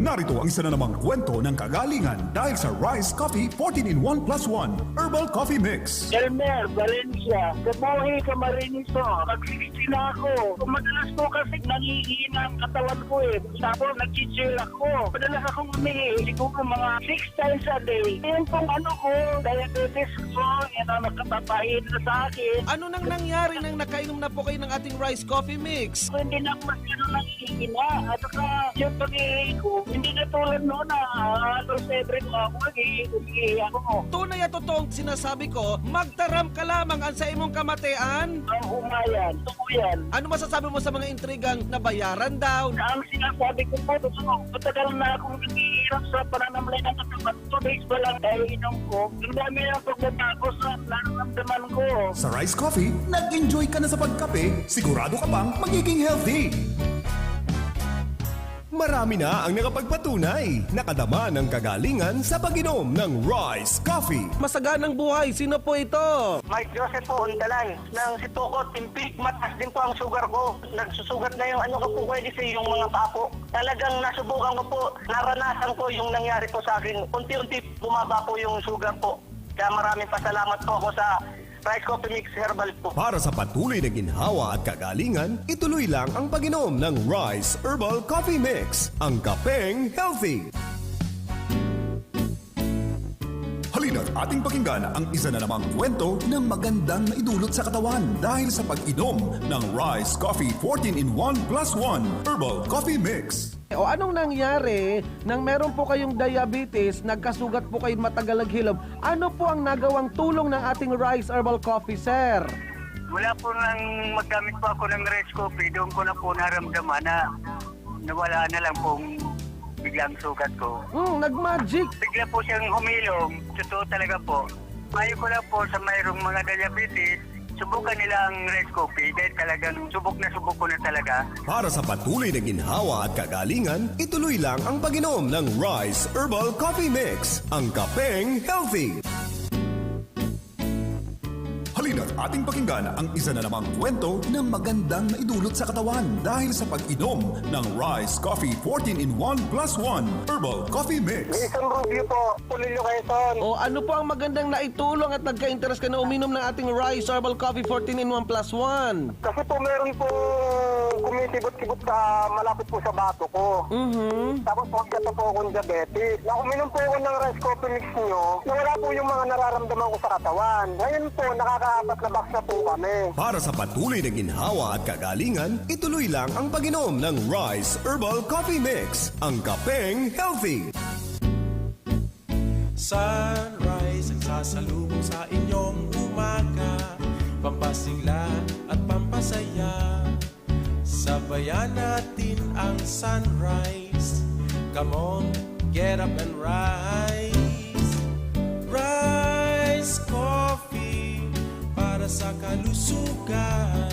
Narito ang isa na namang kwento ng kagalingan dahil sa Rice Coffee 14-in-1 plus 1 Herbal Coffee Mix. Elmer, Valencia, Kabuhi, Camarines po. Mag-60 na ako. Madalas po kasi nangihina ang katawan ko Tapos nag-chill ako. Madalas akong umihi. Siguro mga 6 times a day. Yan pong ko, diabetes ko, yan ang nakatapahin na sa akin. Ano nang nangyari nang nakainom na po kayo ng ating Rice Coffee Mix? Hindi na ako masyado nangihina. At saka yung pag-ihi ko, hindi na tulad noon na halos every ko ako nag-ihi ako. Tunay at totoong sinasabi ko, magtaram ka lamang ang sa imong kamatian. Ang umayan, tukuyan. Ano masasabi mo sa mga intrigang nabayaran daw? Ang sinasabi ko po, matagal na akong nag-iirap sa pananamlay ng katawan. 2 days pa lang dahil inom ko. Yung dami na pagkatapos na nararamdaman ko. Sa Rice Coffee, nag-enjoy ka na sa pagkape, sigurado ka pang magiging healthy. Marami na ang nakapagpatunay, nakadama ng kagalingan sa pag-inom ng Rice Coffee. Masaganang buhay, sino po ito? Mike Joseph po, Undalan. Nang si Tokot, Timpik, mataas din po ang sugar ko. Nagsusugat na yung ko po pwede sa yung mga papo. Talagang nasubukan ko po, naranasan ko yung nangyari po sa akin. Unti-unti bumaba po yung sugar po. Kaya maraming pasalamat po ako sa Rice Coffee Mix Herbal po. Para sa patuloy na ginhawa at kagalingan, ituloy lang ang pag-inom ng Rice Herbal Coffee Mix, ang kapeng healthy. Halina't ating pakinggan ang isa na namang kwento ng magandang naidulot sa katawan dahil sa pag-inom ng Rice Coffee 14-in-1 plus 1 Herbal Coffee Mix. O anong nangyari nang meron po kayong diabetes, nagkasugat po kayo matagal naghilom? Ano po ang nagawang tulong ng ating Rice Herbal Coffee, sir? Wala po nang maggamit po ako ng Rice Coffee, doon ko na po naramdaman na nawala na lang pong biglang sugat ko. Nag-magic. Bigla po siyang humilom. Totoo talaga po. Ayaw ko lang po sa mayroong mga diabetes, subukan nila ang Rice Coffee dahil talagang subok ko na talaga. Para sa patuloy na ginhawa at kagalingan, ituloy lang ang pag-inom ng Rice Herbal Coffee Mix, ang kapeng healthy. Halina't ating pakinggan ang isa na namang kwento na magandang naidulot sa katawan dahil sa pag-inom ng Rice Coffee 14-in-1 plus 1 Herbal Coffee Mix. Isang review po, Pulilio Quezon. O ano po ang magandang naitulong at nagka-interest ka na uminom ng ating Rice Herbal Coffee 14-in-1 plus 1? Kasi po meron po kumisibot-sibot sa malapit po sa bato ko. Tapos po siya po akong diabetes. Na uminom po ako ng Rice Coffee Mix nyo, nawala po yung mga nararamdaman ko sa katawan. Ngayon po, nakaka-4 na box na po kami. Para sa patuloy na ginhawa at kagalingan, ituloy lang ang pag-inom ng Rice Herbal Coffee Mix, ang kapeng healthy. Sunrise ang sasalubong sa inyong umaga, pampasigla at pampasaya. Sabayan natin ang sunrise. Come on, get up and rise. Rice Coffee para sa kalusugan.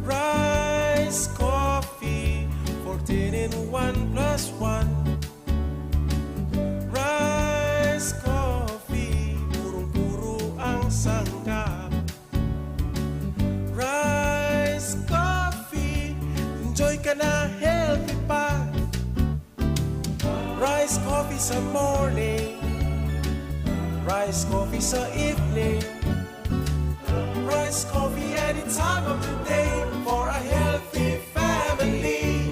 Rice Coffee 14-in-1 plus 1. Rice Coffee, purong-puro ang sangkap. Rice Coffee, enjoy ka na, healthy pa. Rice Coffee sa morning, Rice Coffee sa evening, Rice Coffee any time of the day for a healthy family.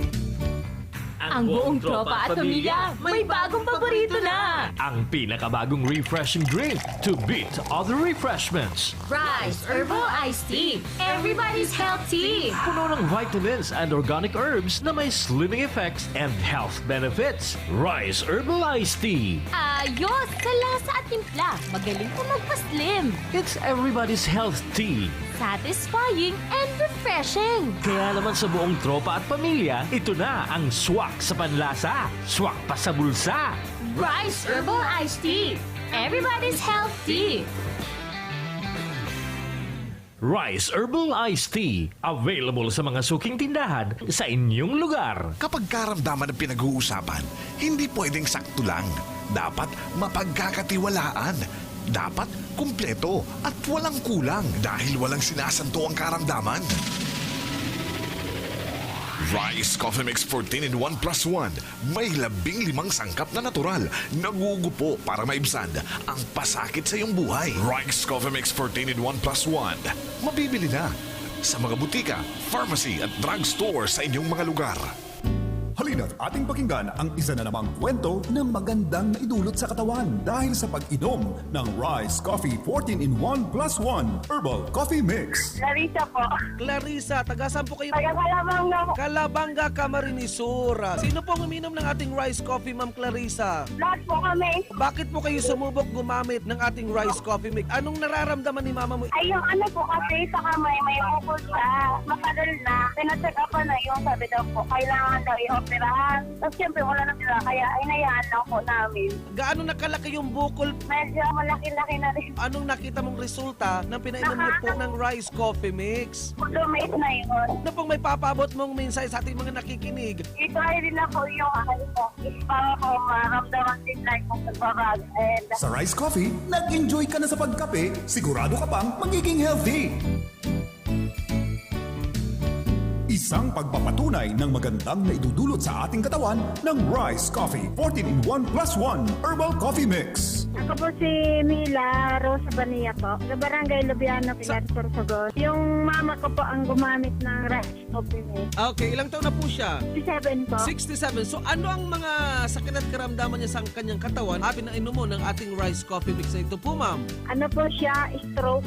Ang buong tropa at pamilya, may bagong paborito na! Ang pinakabagong refreshing drink to beat other refreshments. Rice Herbal Iced Tea. Everybody's healthy! Puno ng vitamins and organic herbs na may slimming effects and health benefits. Rice Herbal Iced Tea. Ayos! Sa lasa at timpla, magaling po magpa-slim. It's everybody's health tea. Satisfying and refreshing. Kaya naman sa buong tropa at pamilya, ito na ang swak sa panlasa, swak pa sa bulsa. Rice Herbal Iced Tea. Everybody's healthy. Rice Herbal Iced Tea. Available sa mga suking tindahan sa inyong lugar. Kapag karamdaman ang pinag-uusapan, hindi pwedeng sakto lang. Dapat mapagkakatiwalaan. Dapat kumpleto at walang kulang dahil walang sinasanto ang karamdaman. Rice Coffee Mix 14-in-1 plus 1. May 15 sangkap na natural. Nagugupo para maibsan ang pasakit sa iyong buhay. Rice Coffee Mix 14-in-1 plus 1. Mabibili na sa mga butika, pharmacy at drugstore sa inyong mga lugar. Halina't ating pakinggan ang isa na namang kwento na magandang naidulot sa katawan dahil sa pag-inom ng Rice Coffee 14-in-1 plus 1 Herbal Coffee Mix. Clarissa po. Clarissa, taga-saan po kayo? Taga Calabanga po. Calabanga, Camarines Sur. Sino pong uminom ng ating Rice Coffee, Ma'am Clarissa? Lahat po kami. Bakit po kayo sumubok gumamit ng ating Rice Coffee Mix? Anong nararamdaman ni Mama mo? Ay, yung ano po kasi sa kamay, may bukol siya. Matagal na. Pinacheck up na yung sabi daw po, kailangan daw i-operahan. Tapos siyempre wala na sila, kaya inayaan lang po namin. Gaano nakalaki yung bukol? Medyo malaki-laki na rin. Anong nakita mong resulta ng pinainom niyo po ng Rice Coffee Mix? Lumate na yun. Ano pong may papabot mong mensahe sa ating mga nakikinig? I-try din ako yung ano po, para po maramdaman din like kung nagbabago. And Sa Rice Coffee, nag-enjoy ka na sa pagkape, sigurado ka pang magiging healthy. Isang pagpapatunay ng magandang naidudulot sa ating katawan ng Rice Coffee 14-in-1 plus 1 Herbal Coffee Mix. Ako po si Mila Rosa Bania po, sa Barangay Lubiano, Pilar, Sorsogon. Yung mama ko po ang gumamit ng Rice Coffee Mix. Okay, ilang taon na po siya? 67 po. 67. So ano ang mga sakit at karamdaman niya sa kanyang katawan at pinainom mo ng ating Rice Coffee Mix na ito po, ma'am? Ano po siya, stroke,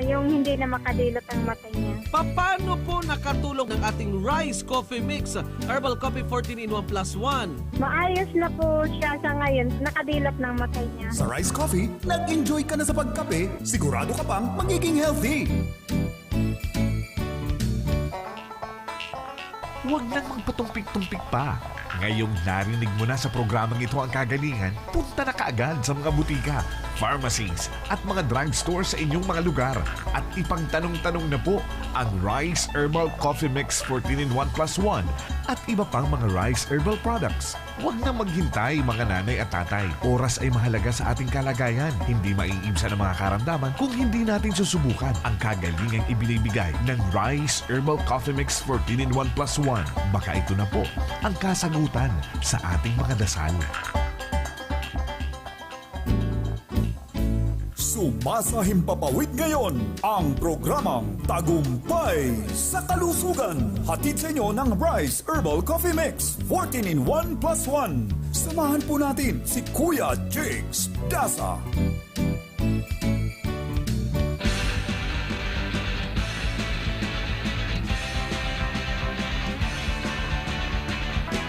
yung hindi na makadilot ang mata niya. Paano po nakatulong ng ating Rice Coffee Mix Herbal Coffee 14-in-1 plus 1? Maayos na po siya sa ngayon, nakadilot ng mata niya. Sa Rice Coffee, nag-enjoy ka na sa pagkape, sigurado ka pang magiging healthy. Huwag nang magpatumpik-tumpik pa. Ngayong narinig mo na sa programang ito ang kagalingan, punta na kaagad sa mga butika, pharmacies at mga drugstore sa inyong mga lugar. At ipangtanong-tanong na po ang Rice Herbal Coffee Mix 14-in-1 plus 1 at iba pang mga Rice Herbal products. Huwag na maghintay mga nanay at tatay. Oras ay mahalaga sa ating kalagayan. Hindi maiibsan ang mga karamdaman kung hindi natin susubukan ang kagalingang ibinibigay ng Rice Herbal Coffee Mix 14-in-1 plus 1. Baka ito na po ang kasagutan sa ating mga dasal. Sumasahimpapawid ngayon ang programang Tagumpay sa Kalusugan. Hatid sa inyo ng Rice Herbal Coffee Mix 14-in-1 plus 1. Samahan po natin si Kuya Jigs Dasa.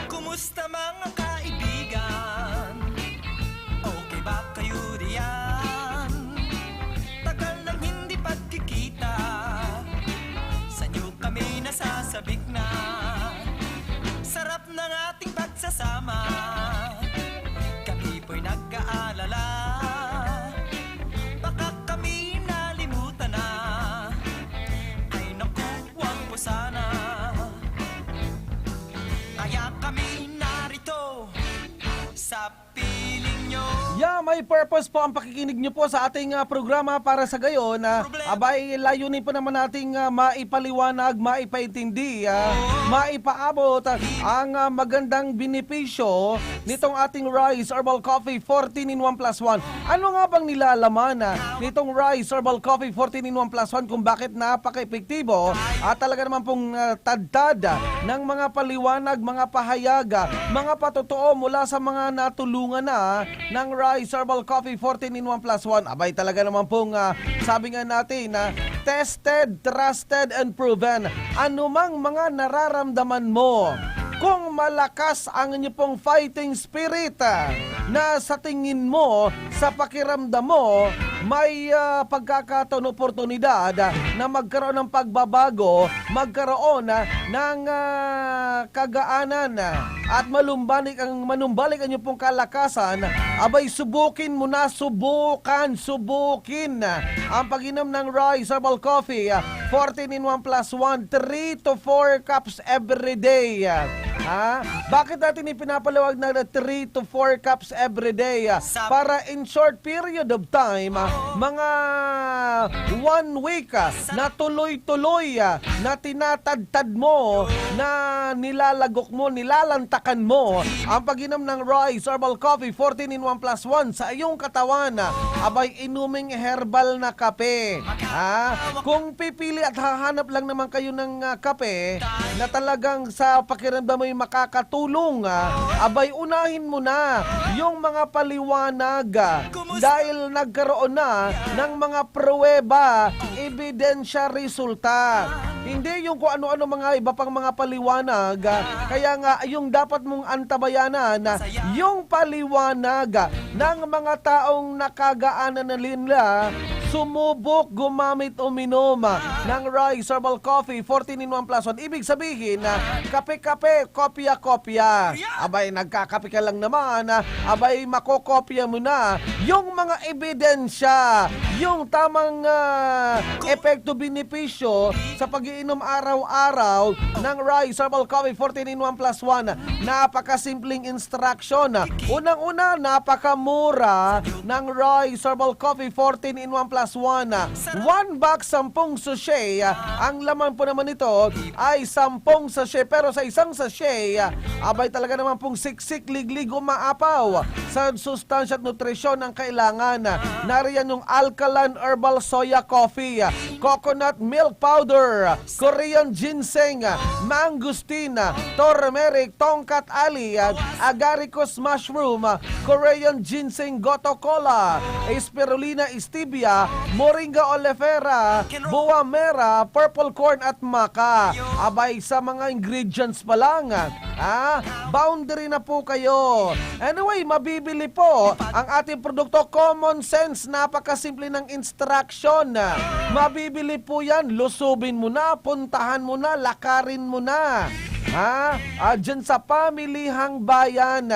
Kumusta mga kaibigan? Okay ba kayo riyan? Tagal nang hindi pagkikita, sa inyo kami nasasabik na. Sarap ng ating pagsasama, kami po'y nag-aalala. Baka kami nalimutan na, ay naku, wag po sana. Kaya kami narito sa piling nyo. Yeah, may purpose po ang pakikinig nyo po sa ating programa para sa gayon. Abay, layunin po naman nating maipaliwanag, maipaintindi, maipaabot ang magandang benepisyo nitong ating Rice Herbal Coffee 14-in-1 plus 1. Ano nga bang nilalaman nitong Rice Herbal Coffee 14-in-1 plus 1 kung bakit napaka-epektibo at talaga naman pong tadtad ng mga paliwanag, mga pahayag, mga patotoo mula sa mga natulungan na ng Rice Herbal Coffee 14-in-1 plus 1. Abay, talaga naman pong sabi nga natin na tested, trusted, and proven. Anumang mga nararamdaman mo, kung malakas ang inyo pong fighting spirit na sa tingin mo, sa pakiramdam mo, may pagkakataon, oportunidad na magkaroon ng pagbabago, magkaroon ng kagaanan at manumbalik ang inyo pong kalakasan, abay subukin mo na, subukin ang pag-inom ng Rice Herbal Coffee 14-in-1 plus 1, 3 to 4 cups every day. Bakit natin ipinapalawag na 3 to 4 cups every day? Para in short period of time, mga 1 week na tuloy-tuloy na tinatadtad mo, na nilalagok mo, nilalantakan mo ang pag-inom ng Rice Herbal Coffee 14-in-1 plus 1 sa iyong katawan, abay inuming herbal na kape. Kung pipili at hahanap lang naman kayo ng kape na talagang sa pakiramdam mo makakatulong, abay unahin mo na yung mga paliwanag dahil nagkaroon na ng mga pruweba, ebidensya, resulta. Hindi yung kung ano-ano mga iba pang mga paliwanag. Kaya nga yung dapat mong antabayanan, yung paliwanag ng mga taong nakagaanan na nila sumubok, gumamit, uminom ng Rice Herbal Coffee 14-in-1 plus 1. Ibig sabihin na kape-kape, kopya-kopya. Abay, nagkakape ka lang naman, abay, makokopya mo na yung mga ebidensya, yung tamang epekto, benepisyo sa pag-iinom araw-araw ng Rice Herbal Coffee 14-in-1 plus 1. Napakasimpleng instruction. Unang-una, napakamura ng Rice Herbal Coffee 14-in-1 plus 1. 1 box, 10 sachet. Ang laman po naman ito ay 10 sachet. Pero sa isang sachet, abay talaga naman pong siksik, liglig, umaapaw sa sustansya at nutrisyon ang kailangan. Nariyan yung alkaline herbal soya coffee, coconut milk powder, Korean ginseng, mangosteen, turmeric, tongkat ali, agaricus mushroom, Korean ginseng goto cola, spirulina stevia, moringa oleifera, buwa mera, purple corn at maca. Abay, sa mga ingredients pa lang, boundary na po kayo. Anyway, mabibili po ang ating produkto. Common sense, napakasimple ng instruction. Mabibili po yan, lusubin mo na, puntahan mo na, lakarin mo na. Dyan sa pamilihang bayan,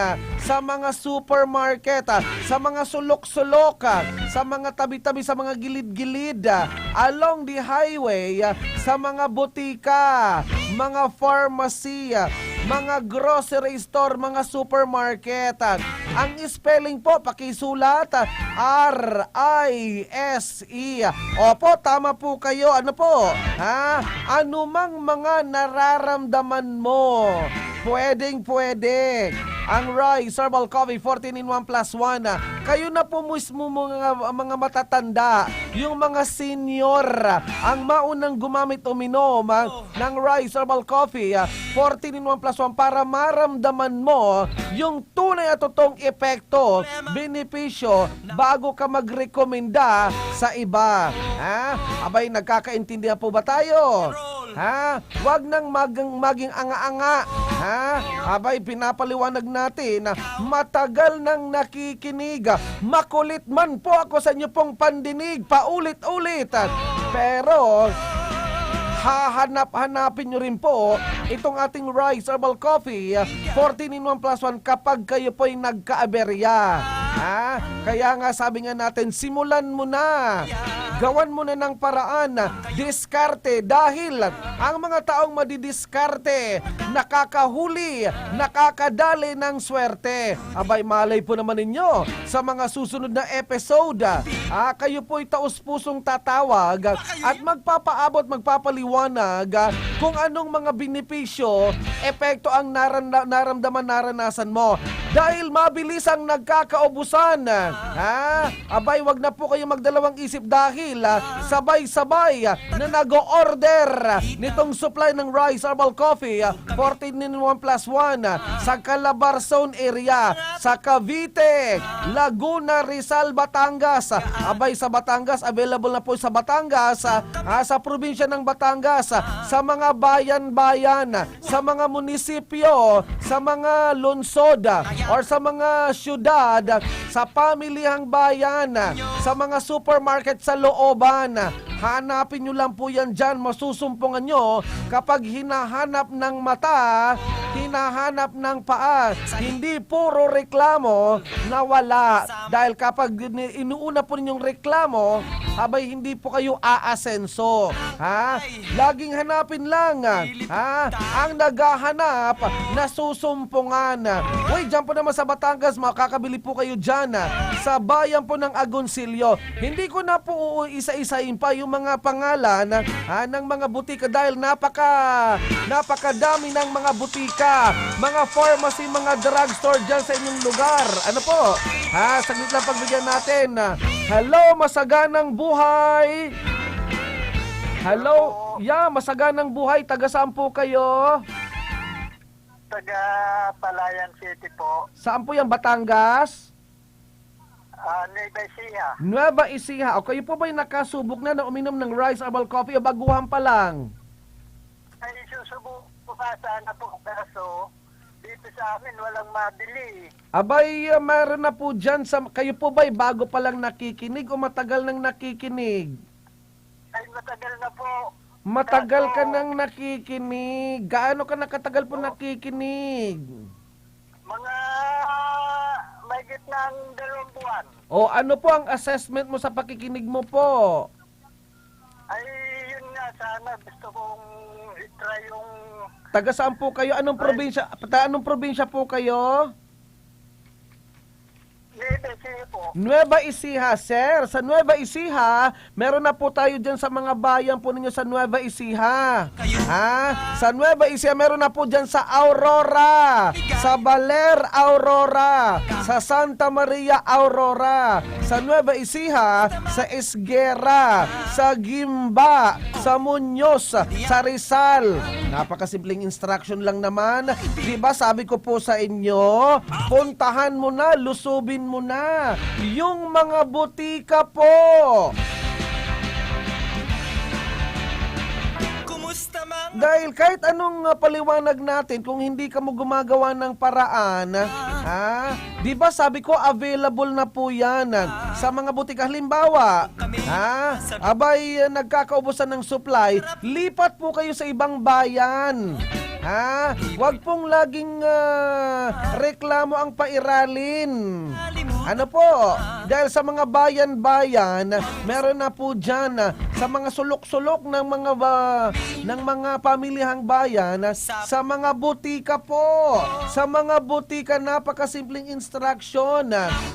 sa mga supermarket, sa mga sulok-sulok, sa mga tabi-tabi, sa mga gilid-gilid, along the highway, sa mga butika, mga pharmacy, mga grocery store, mga supermarket. Ang spelling po, pakisulat, R-I-S-E. Opo, tama po kayo. Ano po? Anumang mga nararamdaman mo, pwedeng-pwede. Ang Rice Herbal Coffee 14-in-1 plus 1. Kayo na po mismo mga matatanda, yung mga senior, ang maunang gumamit uminom ng Rice Herbal Coffee 14-in-1 plus 1 para maramdaman mo yung tunay at totoong epekto, benepisyo bago ka magrekomenda sa iba. Abay, nagkakaintindihan po ba tayo? Wag nang maging anga-anga. Abay, pinapaliwanag natin na matagal nang nakikinig. Makulit man po ako sa inyo pong pandinig, paulit-ulit. Pero hahanap-hanapin nyo rin po itong ating Rice Herbal Coffee 14-in-1 plus 1 kapag kayo po'y nagkaaberya. Kaya nga sabi nga natin, simulan mo na. Gawan mo na ng paraan, diskarte, dahil ang mga taong madidiskarte, nakakahuli, nakakadali ng swerte. Abay, malay po naman ninyo sa mga susunod na episode. Kayo po'y taus-pusong tatawag at magpapaabot, magpapaliwanag kung anong mga benepisyo, epekto ang naramdaman, naranasan mo. Dahil mabilis ang nagkakaubusan. Abay, wag na po kayo magdalawang isip dahil sabay-sabay na nag-o-order nitong supply ng Rice Herbal Coffee 14-in-1 plus 1 sa Calabarzon area, sa Cavite, Laguna, Rizal, Batangas. Abay, sa Batangas, available na po sa Batangas, sa probinsya ng Batangas, sa mga bayan-bayan, sa mga munisipyo, sa mga lungsod, or sa mga syudad, sa pamilihang bayan, sa mga supermarket sa looban. Hanapin nyo lang po yan dyan, masusumpungan nyo kapag hinahanap ng mata, hinahanap ng paa. Hindi puro reklamo na wala. Dahil kapag inuuna po ninyong reklamo, abay hindi po kayo aasenso. Laging hanapin lang ang naghahanap na susumpungan. Uy, dyan po naman sa Batangas, makakabili po kayo dyan sa bayan po ng Agoncillo. Hindi ko na po isa-isahin pa yung mga pangalan ng mga butika dahil napakadami ng mga butika, mga pharmacy, mga drugstore dyan sa inyong lugar. Ano po? Saglit lang pagbigyan natin. Hello, masaganang buhay! Hello, masaganang buhay. Taga saan po kayo? Taga Palayan City po. Saan po yan, Batangas? Nueva Ecija. Nueva Ecija. O kayo po ba'y nakasubok na uminom ng Rice Herbal Coffee o baguhan pa lang? Ay, susubok po sana po. Kaso, dito sa amin walang mabili. Abay, meron na po dyan. Kayo po ba'y bago pa lang nakikinig o matagal nang nakikinig? Ay, matagal na po. Matagal ka nang nakikinig. Gaano ka nakatagal po nakikinig? Mga may gitnang 2 buwan. O ano po ang assessment mo sa pakikinig mo po? Ay, yun nga, sana gusto kong i-try yung... Taga saan po kayo? Anong probinsya po kayo? Nueva Ecija po. Nueva Ecija, sir. Sa Nueva Ecija, meron na po tayo dyan sa mga bayan po ninyo sa Nueva Ecija. Sa Nueva Ecija, meron na po dyan sa Aurora, sa Baler, Aurora, sa Santa Maria, Aurora, sa Nueva Ecija, sa Esguera, sa Gimba, sa Muñoz, sa Rizal. Napakasimpleng instruction lang naman. Diba sabi ko po sa inyo, puntahan mo na, lusubin mo na yung mga butika po. Dahil kahit anong paliwanag natin, kung hindi ka mo gumagawa ng paraan, di ba sabi ko available na po yan sa mga butika. Halimbawa, abay nagkakaubusan ng supply, lipat po kayo sa ibang bayan. Ha? Huwag pong laging reklamo ang pairalin. Ano po? Dahil sa mga bayan-bayan, meron na po dyan sa mga sulok-sulok ng mga pamilihang bayan, sa mga butika po. Sa mga butika, napakasimpleng instruction.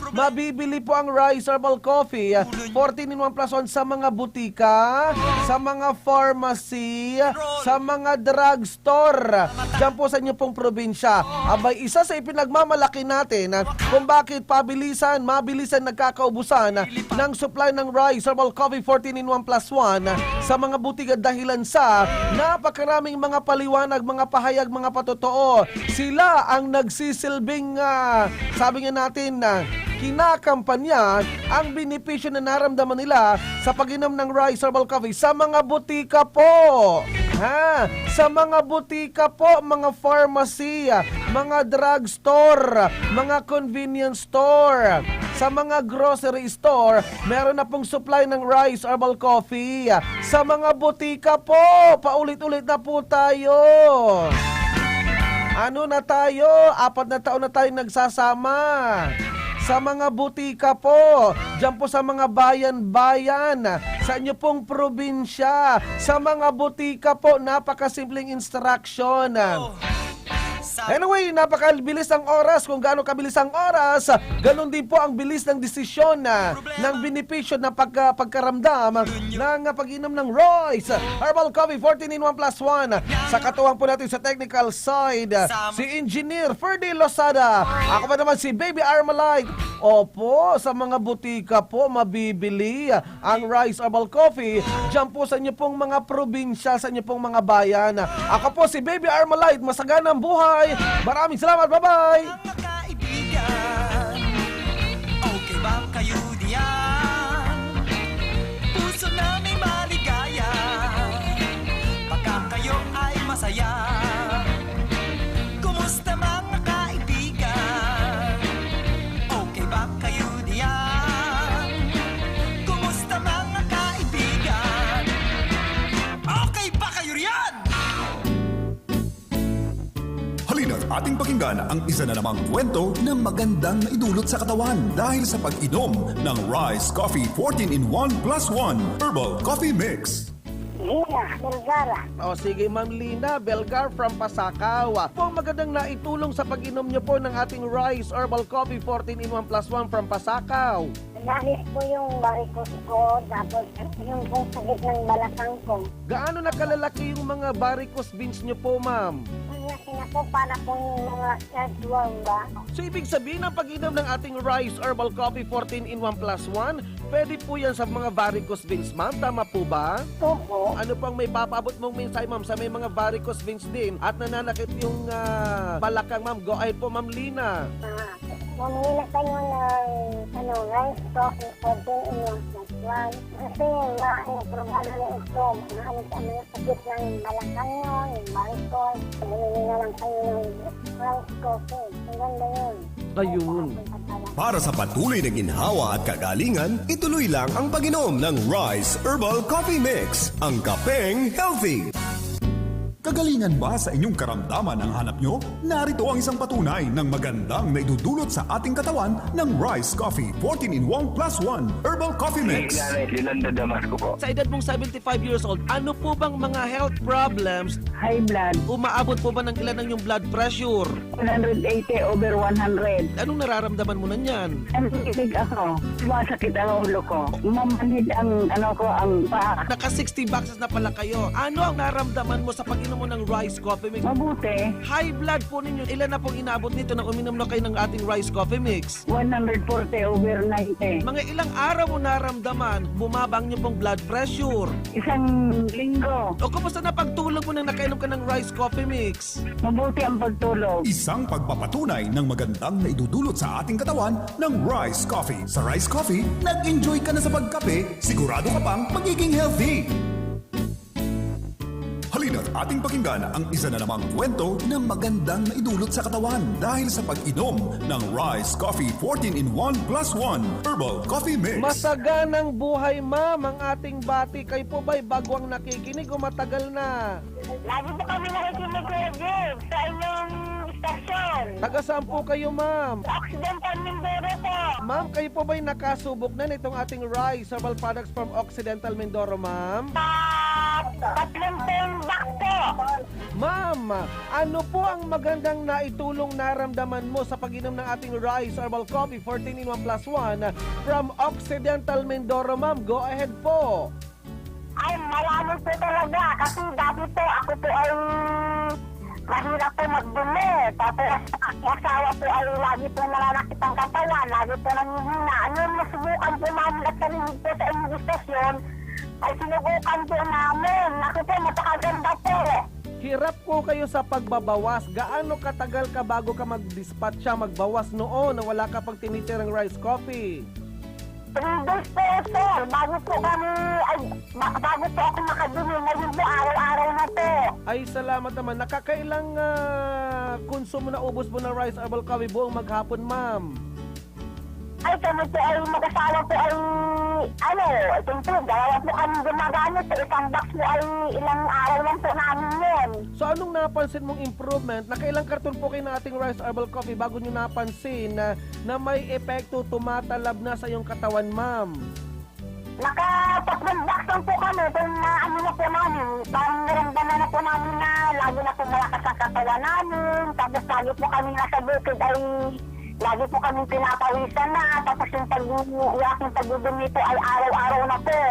Mabibili po ang Rice Herbal Coffee 14-in-1+1 sa mga butika, sa mga pharmacy, sa mga drugstore. Diyan po sa inyo pong probinsya. Abay, isa sa ipinagmamalaki natin kung bakit mabilisan nagkakaubusan ng supply ng Rice Herbal Coffee 14-in-1+1 sa mga butika dahilan sa napakaraming mga paliwanag, mga pahayag, mga patotoo. Sila ang nagsisilbing, sabi nga natin, kinakampanya ang benepisyo na naramdaman nila sa pag-inom ng Rice Herbal Coffee sa mga butika po. Ha? Sa mga butika po, mga pharmacy, mga drugstore, mga convenience store, sa mga grocery store, meron na pong supply ng Rice Herbal Coffee. Sa mga butika po, paulit-ulit na po tayo. Ano na tayo? 4 na taon na tayo nagsasama. Sa mga butika po, dyan po sa mga bayan-bayan, sa inyo pong probinsya, sa mga butika po, napakasimpleng instruction. Anyway, napakabilis ang oras. Kung gaano kabilis ang oras, ganun din po ang bilis ng desisyon ng benepisyo na pagkaramdam ng pag-inom ng Royce Herbal Coffee 14-in-1+1. Sa katuwang po natin sa technical side, si Engineer Ferdy Losada. Ako pa naman si Baby Armalite. Opo, sa mga butika po mabibili ang Rice Herbal Coffee dyan po sa inyo pong mga probinsya, sa inyo pong mga bayan. Ako po si Baby Armalite. Masaganang buhay. Maraming salamat. Bye-bye. Okay ba kayo diyan? Puso na may maligaya, pagka kayo ay masaya. Kumusta mga kaibigan? Okay ba kayo diyan? Kumusta mga kaibigan? Okay ba kayo riyan? Halina't ating pakinggan ang isa na namang kwento na magandang naidulot sa katawan dahil sa pag-inom ng Rice Coffee 14-in-1+1 Herbal Coffee Mix. Lina Belgara. O sige, Ma'am Lina Belgar from Pasakaw. Po ang magandang naitulong sa pag-inom niyo po ng ating Rice Herbal Coffee 14-in-1+1 from Pasakaw. Nalis po yung varicose ko, tapos yung pong sakit ng balakang ko. Gaano na kalalaki yung mga varicose veins niyo po, ma'am? Nasin ako para po yung mga earthworm ba? So ibig sabihin ang pag-inom ng ating Rice Herbal Coffee 14-in-1+1, pwede po yan sa mga varicose veins, ma'am. Tama po ba? Opo. Ano pang may papabot mong mensahe, ma'am, sa may mga varicose veins din at nananakit yung balakang, ma'am? Go ahead po, Ma'am Lina. Mamili na kayo ng Rice Coffee 14-in-1+1. Kasi yung problema na ito, maalit ang mga sakit ng balakang nyo, yung varicose. Mamili na lang kayo ng Rice Coffee. Ang ganda yun. Ayun. Para sa patuloy na ginhawa at kagalingan, ituloy lang ang pag-inom ng Rice Herbal Coffee Mix, ang kapeng healthy. Kagalingan ba sa inyong karamdaman ang hanap nyo? Narito ang isang patunay ng magandang naidudulot sa ating katawan ng Rice Coffee 14-in-1+1 Herbal Coffee Mix. Sa edad mong 75 years old, ano po bang mga health problems? High blood. Umaabot po ba ng ilan ng yung blood pressure? 180/100. Anong nararamdaman mo na niyan? Nanginig ako. Sumasakit ang ulo ko. Mamanhid ang ang paa. Naka 60 boxes na pala kayo. Ano ang naramdaman mo sa pag-inom mo ng Rice Coffee Mix? Mabuti. High blood po ninyo. Ilan na pong inaabot nito nang uminom na kayo ng ating Rice Coffee Mix? 140/90. Mga ilang araw mo naramdaman, bumabang niyo pong blood pressure? Isang linggo. O kumusta na pagtulog mo nang nakainom ka ng Rice Coffee Mix? Mabuti ang pagtulog. Isang pagpapatunay ng magandang naidudulot sa ating katawan ng Rice Coffee. Sa Rice Coffee, nag-enjoy ka na sa pagkape, sigurado ka pang magiging healthy. Halina't ating pakinggan ang isa na namang kwento na magandang naidulot sa katawan dahil sa pag-inom ng Rise Coffee 14-in-1 plus 1 Herbal Coffee Mix. Masaganang buhay, ma'am, ang ating bati. Kayo po ba'y bagwang nakikinig o matagal na? Lagi po kami nakikinig, Kuya Jim, sa inyong stasyon. Taga saan po kayo, ma'am? Occidental Mindoro po. Ma'am, kayo po ba'y nakasubok na nitong ating Rise Herbal Products from Occidental Mindoro, ma'am? Tatlong back po. Ma'am, ano po ang magandang naitulong naramdaman mo sa pag-inom ng ating Rise Herbal Coffee 14-in-1 plus 1 from Occidental Mindoro, ma'am? Go ahead po. Ay, marami po talaga. Kasi dati po, ako po ay mahirap po magdumi. Tapos, ang asawa po ay lagi po nananakit ang katawan. Lagi po nanghihina. Yung nasubukan po namin at narinig po sa inyong stasyon, ay sinubukan po namin. Naku po, napakaganda po. Hirap po kayo sa pagbabawas. Gaano katagal ka bago ka mag-dispatcha, magbawas noon na wala ka pang tinitirang rice coffee? 3 days po, sir. Bago po ako makadumi. Ngayon po, araw-araw na po. Ay, salamat naman. Nakakailang konsumo na ubos mo ng Rise Herbal Coffee buong maghapon, ma'am? Ay, kami po ay mag-asawa po ay, ito po, dalawa po kami gumagamit. Sa isang box po ay ilang araw lang po namin yun. So, anong napansin mong improvement? Nakailang karton po kayo ng ating Rise Herbal Coffee bago nyo napansin na may epekto tumatalab na sa iyong katawan, ma'am? Naka-tatlong box lang po kami. Kung ano na po namin, parang naramdaman na po namin na lagi na po malakas ang katawan namin. Tapos lagi po kami nasa bukid ay lagi po kami pinapawisan na. Tapos yung pagdudumi po ay araw-araw na po.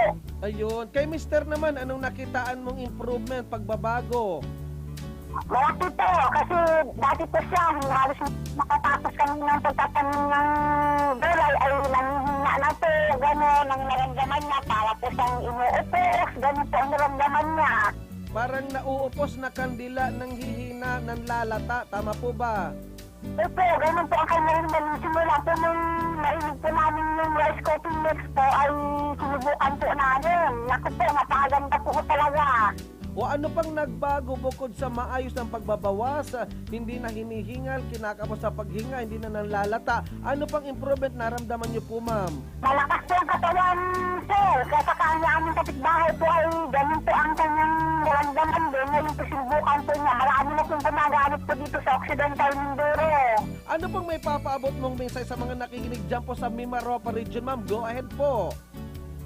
Ayun. Kay Mister naman, anong nakitaan mong improvement, pagbabago? Malaki po. Kasi dati po siya, halos makatapos kami ng pagtatanim ng gulay ay nanghihina na po. Gano'n ang naramdaman niya. Para po siyang inuupos. Gano'n po ang naramdaman niya. Parang nauupos na kandila ng hihina, ng lalata. Tama po ba? Opo, ganun po ang kanyang simula po nung nainig po namin yung rice coffee mix po ay sinubukan po namin. Naku po, napakaganda po talaga. O ano pang nagbago bukod sa maayos ng pagbabawas, hindi na hinihingal, kinakapos sa paghinga, hindi na nanlalata. Ano pang improvement naramdaman niyo po, ma'am? Malakas po ang katawan, sir. Kaya sa kanya aming kapitbahay po ay ganun po ang kanyang naramdaman din. Ngayon po sinubukan po niya. Marami na pong gumagamit po dito sa Occidental Mindoro. Ano pang may papaabot mong mensahe sa mga nakikinig dyan po sa Mimaropa region, ma'am? Go ahead po.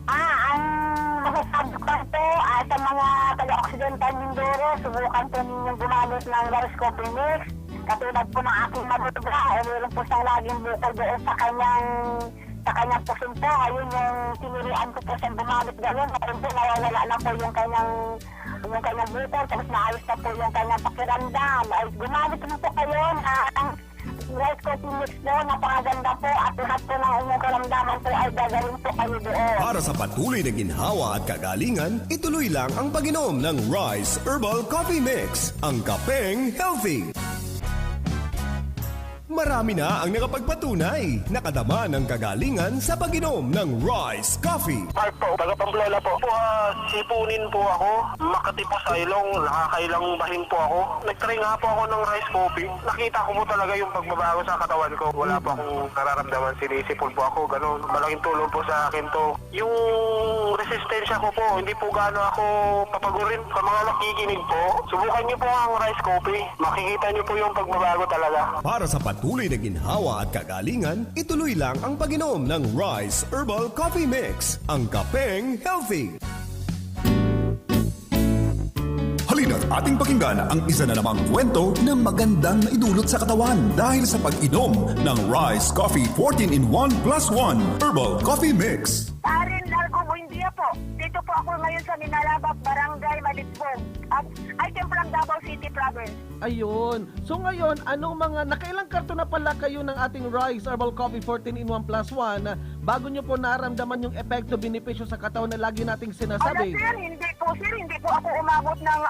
Ang masasabi ko po sa mga taga-Occidental Mindoro, subukan po ninyong gumamit ng rice coffee mix. Katulad po ng aking mabuga, meron po siyang laging bukal doon sa kanyang pusin po. Ayun yung tinirian ko po siyang gumamit gano'n. Ayun po, nawawala na po yung kanyang bukal. Tapos naayos na po yung kanyang pakiramdam. Ay, gumamit mo po kayo ang rice coffee mix po, napakaganda po at lahat po ng inyong karamdaman po ay gagaling po kayo doon. Para sa patuloy na ginhawa at kagalingan, ituloy lang ang pag-inom ng Rise Herbal Coffee Mix, ang kapeng healthy. Marami na ang nakapagpatunay, nakadama ng kagalingan sa pag-inom ng Rise Coffee. Mark po, taga Pamplona po. Sipunin po ako, Makati po sa ilong, nakakailang bahin po ako. Nag-try nga po ako ng rice coffee. Nakita ko po talaga yung pagbabago sa katawan ko. Wala po akong nararamdaman, sinisipon po ako, ganun. Malaking tulong po sa akin to. Yung resistensya ko po, hindi po gaano ako papagurin. Sa mga nakikinig po, subukan niyo po ang rice coffee. Makikita niyo po yung pagbabago talaga. Para sa patuloy na ginhawa at kagalingan, ituloy lang ang pag-inom ng Rise Herbal Coffee Mix, ang kapeng healthy. Halina't ating pakinggan ang isa na namang kwento na magandang naidulot sa katawan dahil sa pag-inom ng Rise Coffee 14-in-1 plus 1 Herbal Coffee Mix. Karin Largo, Buendia po. Dito po ako ngayon sa Minalabak, Barangay Malitbog. At item from Davao City Province. Ayun. So ngayon, anong mga, nakailang karton na pala kayo ng ating Rise Herbal Coffee 14-in-1 plus 1 bago nyo po naramdaman yung epekto, benepisyo sa katawan na lagi nating sinasabi? Sir, hindi po ako umabot ng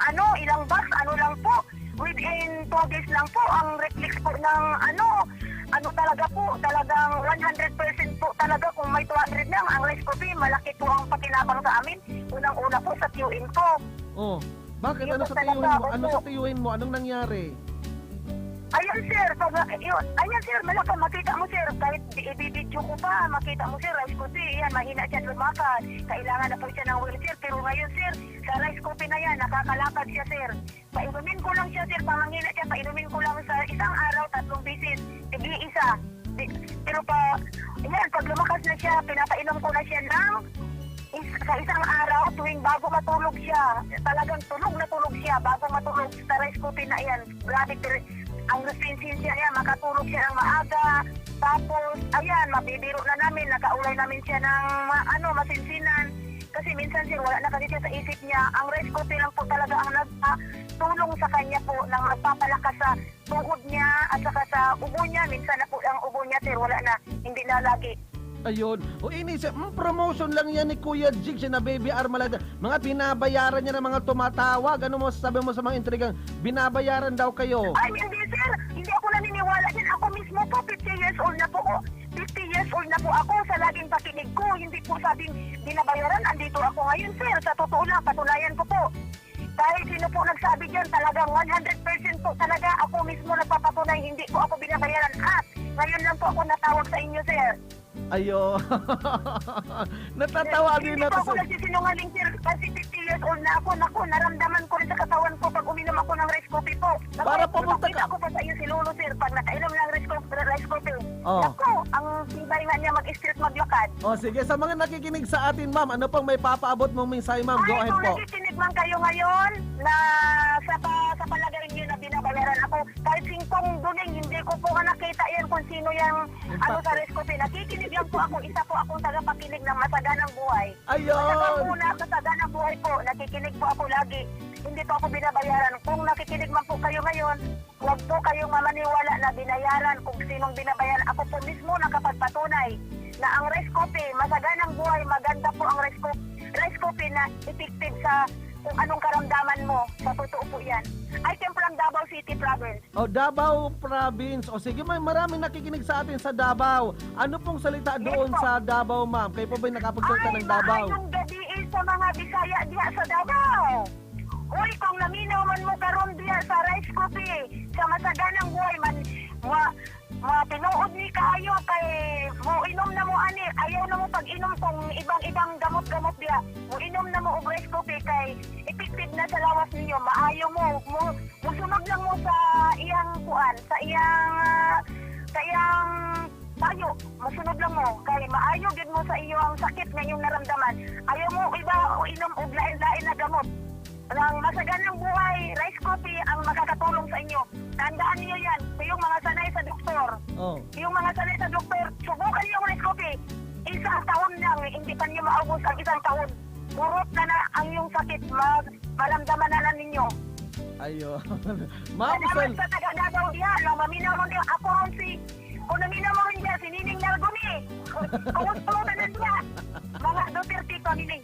ilang box, lang po. Within 2 days lang po, ang reflex po ng talaga po, talagang 100% po talaga kung may 200 lang. Ang rice coffee, malaki po ang pakinabang sa amin. Unang-una po sa QN po. Oh. Bakit? Yun Ano po sa tiyuhin talaga, mo? Ano opo. sa tiyuhin mo? Anong nangyari? Ayan sir, ayan sir, malaka, makita mo sir, kahit i-video ko pa, makita mo sir, rice coffee, yan, mahina siya lumakad, kailangan na po siya ng wheelchair, pero ngayon sir, sa rice coffee na yan, nakakalakad siya sir, painumin ko lang siya sir, pamangina siya, painumin ko lang sa isang araw, 3 bisis, tig-iisa, pero yan, pag lumakas na siya, pinapainom ko na siya ng sa isang araw, tuwing bago matulog siya, talagang tulog na tulog siya, bago matulog sa rice coffee na yan, grabe, ang resistensya niya, makatulog siya ng maaga, tapos, ayan, mabibiro na namin, nakaulay namin siya ng, masinsinan, kasi minsan sir, wala na kasi siya sa isip niya, ang rice coffee lang po talaga ang nagtulong sa kanya po, nang magpapalakas sa tuhod niya, at saka sa ubo niya, minsan na po ang ubo niya sir, wala na, hindi na lagi. Ayun. O inisip, promotion lang yan ni Kuya Jig siya na Baby Armalada. Mga binabayaran niya ng mga tumatawag. Ano mo sabi mo sa mga intrigang binabayaran daw kayo? Ay, hindi sir. Hindi ako naniniwala din. Ako mismo po, 50 years old na po. 50 years old na po ako sa laging pakinig ko. Hindi po sabing binabayaran. Andito ako ngayon sir. Sa totoo lang, patunayan ko po. Dahil sino po nagsabi dyan, talagang 100% po talaga ako mismo nagpapatunay. Hindi po ako binabayaran. At ngayon lang po ako natawag sa inyo sir. Ayo. Natatawagin Hindi na po to. ako nagsisinungaling sir kasi 50 years old na ako. Naku, naramdaman ko rin sa katawan ko pag uminom ako ng rice coffee po. Para pumunta ka. Ako pa sa iyo si Lolo sir pag nakainom ng rice coffee. Oh. Naku, ang tibay nga niya mag-street maglakad. O sige, sa mga nakikinig sa atin ma'am, ano pang may papaabot mong mensahe ma'am? Go ahead Kung po. nakikinig man kayo ngayon na sa palagarin niyo na binabayaran ako, kahit 5 duling, hindi ko po nakita yan kung sino yung sa rice coffee. Nakikinig lang po ako, isa po akong tagapakinig ng Masaganang Buhay. Ayun! Masaganang Buhay po, nakikinig po ako lagi. Hindi po ako binabayaran. Kung nakikinig man po kayo ngayon, huwag po kayong mamaniwala na binayaran kung sinong binabayaran. Ako po mismo nakapagpatunay na ang rice coffee, Masaganang Buhay, maganda po ang rice coffee na effective sa kung anong karamdaman mo. Sa totoo po yan. I came from Davao City Province. O Davao Province. O sige, may maraming nakikinig sa atin sa Davao. Ano pong salita doon sa Davao, ma'am? Kayo po ba'y nakapagsalita ng Davao? Ay, maayong gabi sa mga Bisaya diya sa Davao. Uy, kung naminaw man mo karon diya sa rice coffee, sa Masaganang Buhay, tinuod ni kaayo kay mo inom na mo ani, ayaw na mo pag-inom kung ibang gamot-gamot diya. Mo inom na mo og rice coffee kay effective na sa lawas ninyo. Maayo mo sunod lang mo sa iyang kuan, sa iyang tayo, masunod lang mo kay maayo gid mo sa iyo ang sakit nga inyong naramdaman. Ayaw mo inom og lain-lain na gamot. Ang Masaganang Buhay rice coffee ang makakatulong sa inyo. Tandaan niyo yan. Yung mga sanay sa doktor. Yung mga sanay sa doktor, subukan niyo yung rice coffee. 1 taon lang, hindi pa niyo maubos ang 1 taon. Burot na ang iyong sakit, maramdaman na lang ninyo. Ayun. Ma'am, salamat sa taga-Davao diya. Maminaw mo diya. Ako kung naminaw mo rin diya, si Nining Nargoni. Kung na diya. Mga Duterte paminig.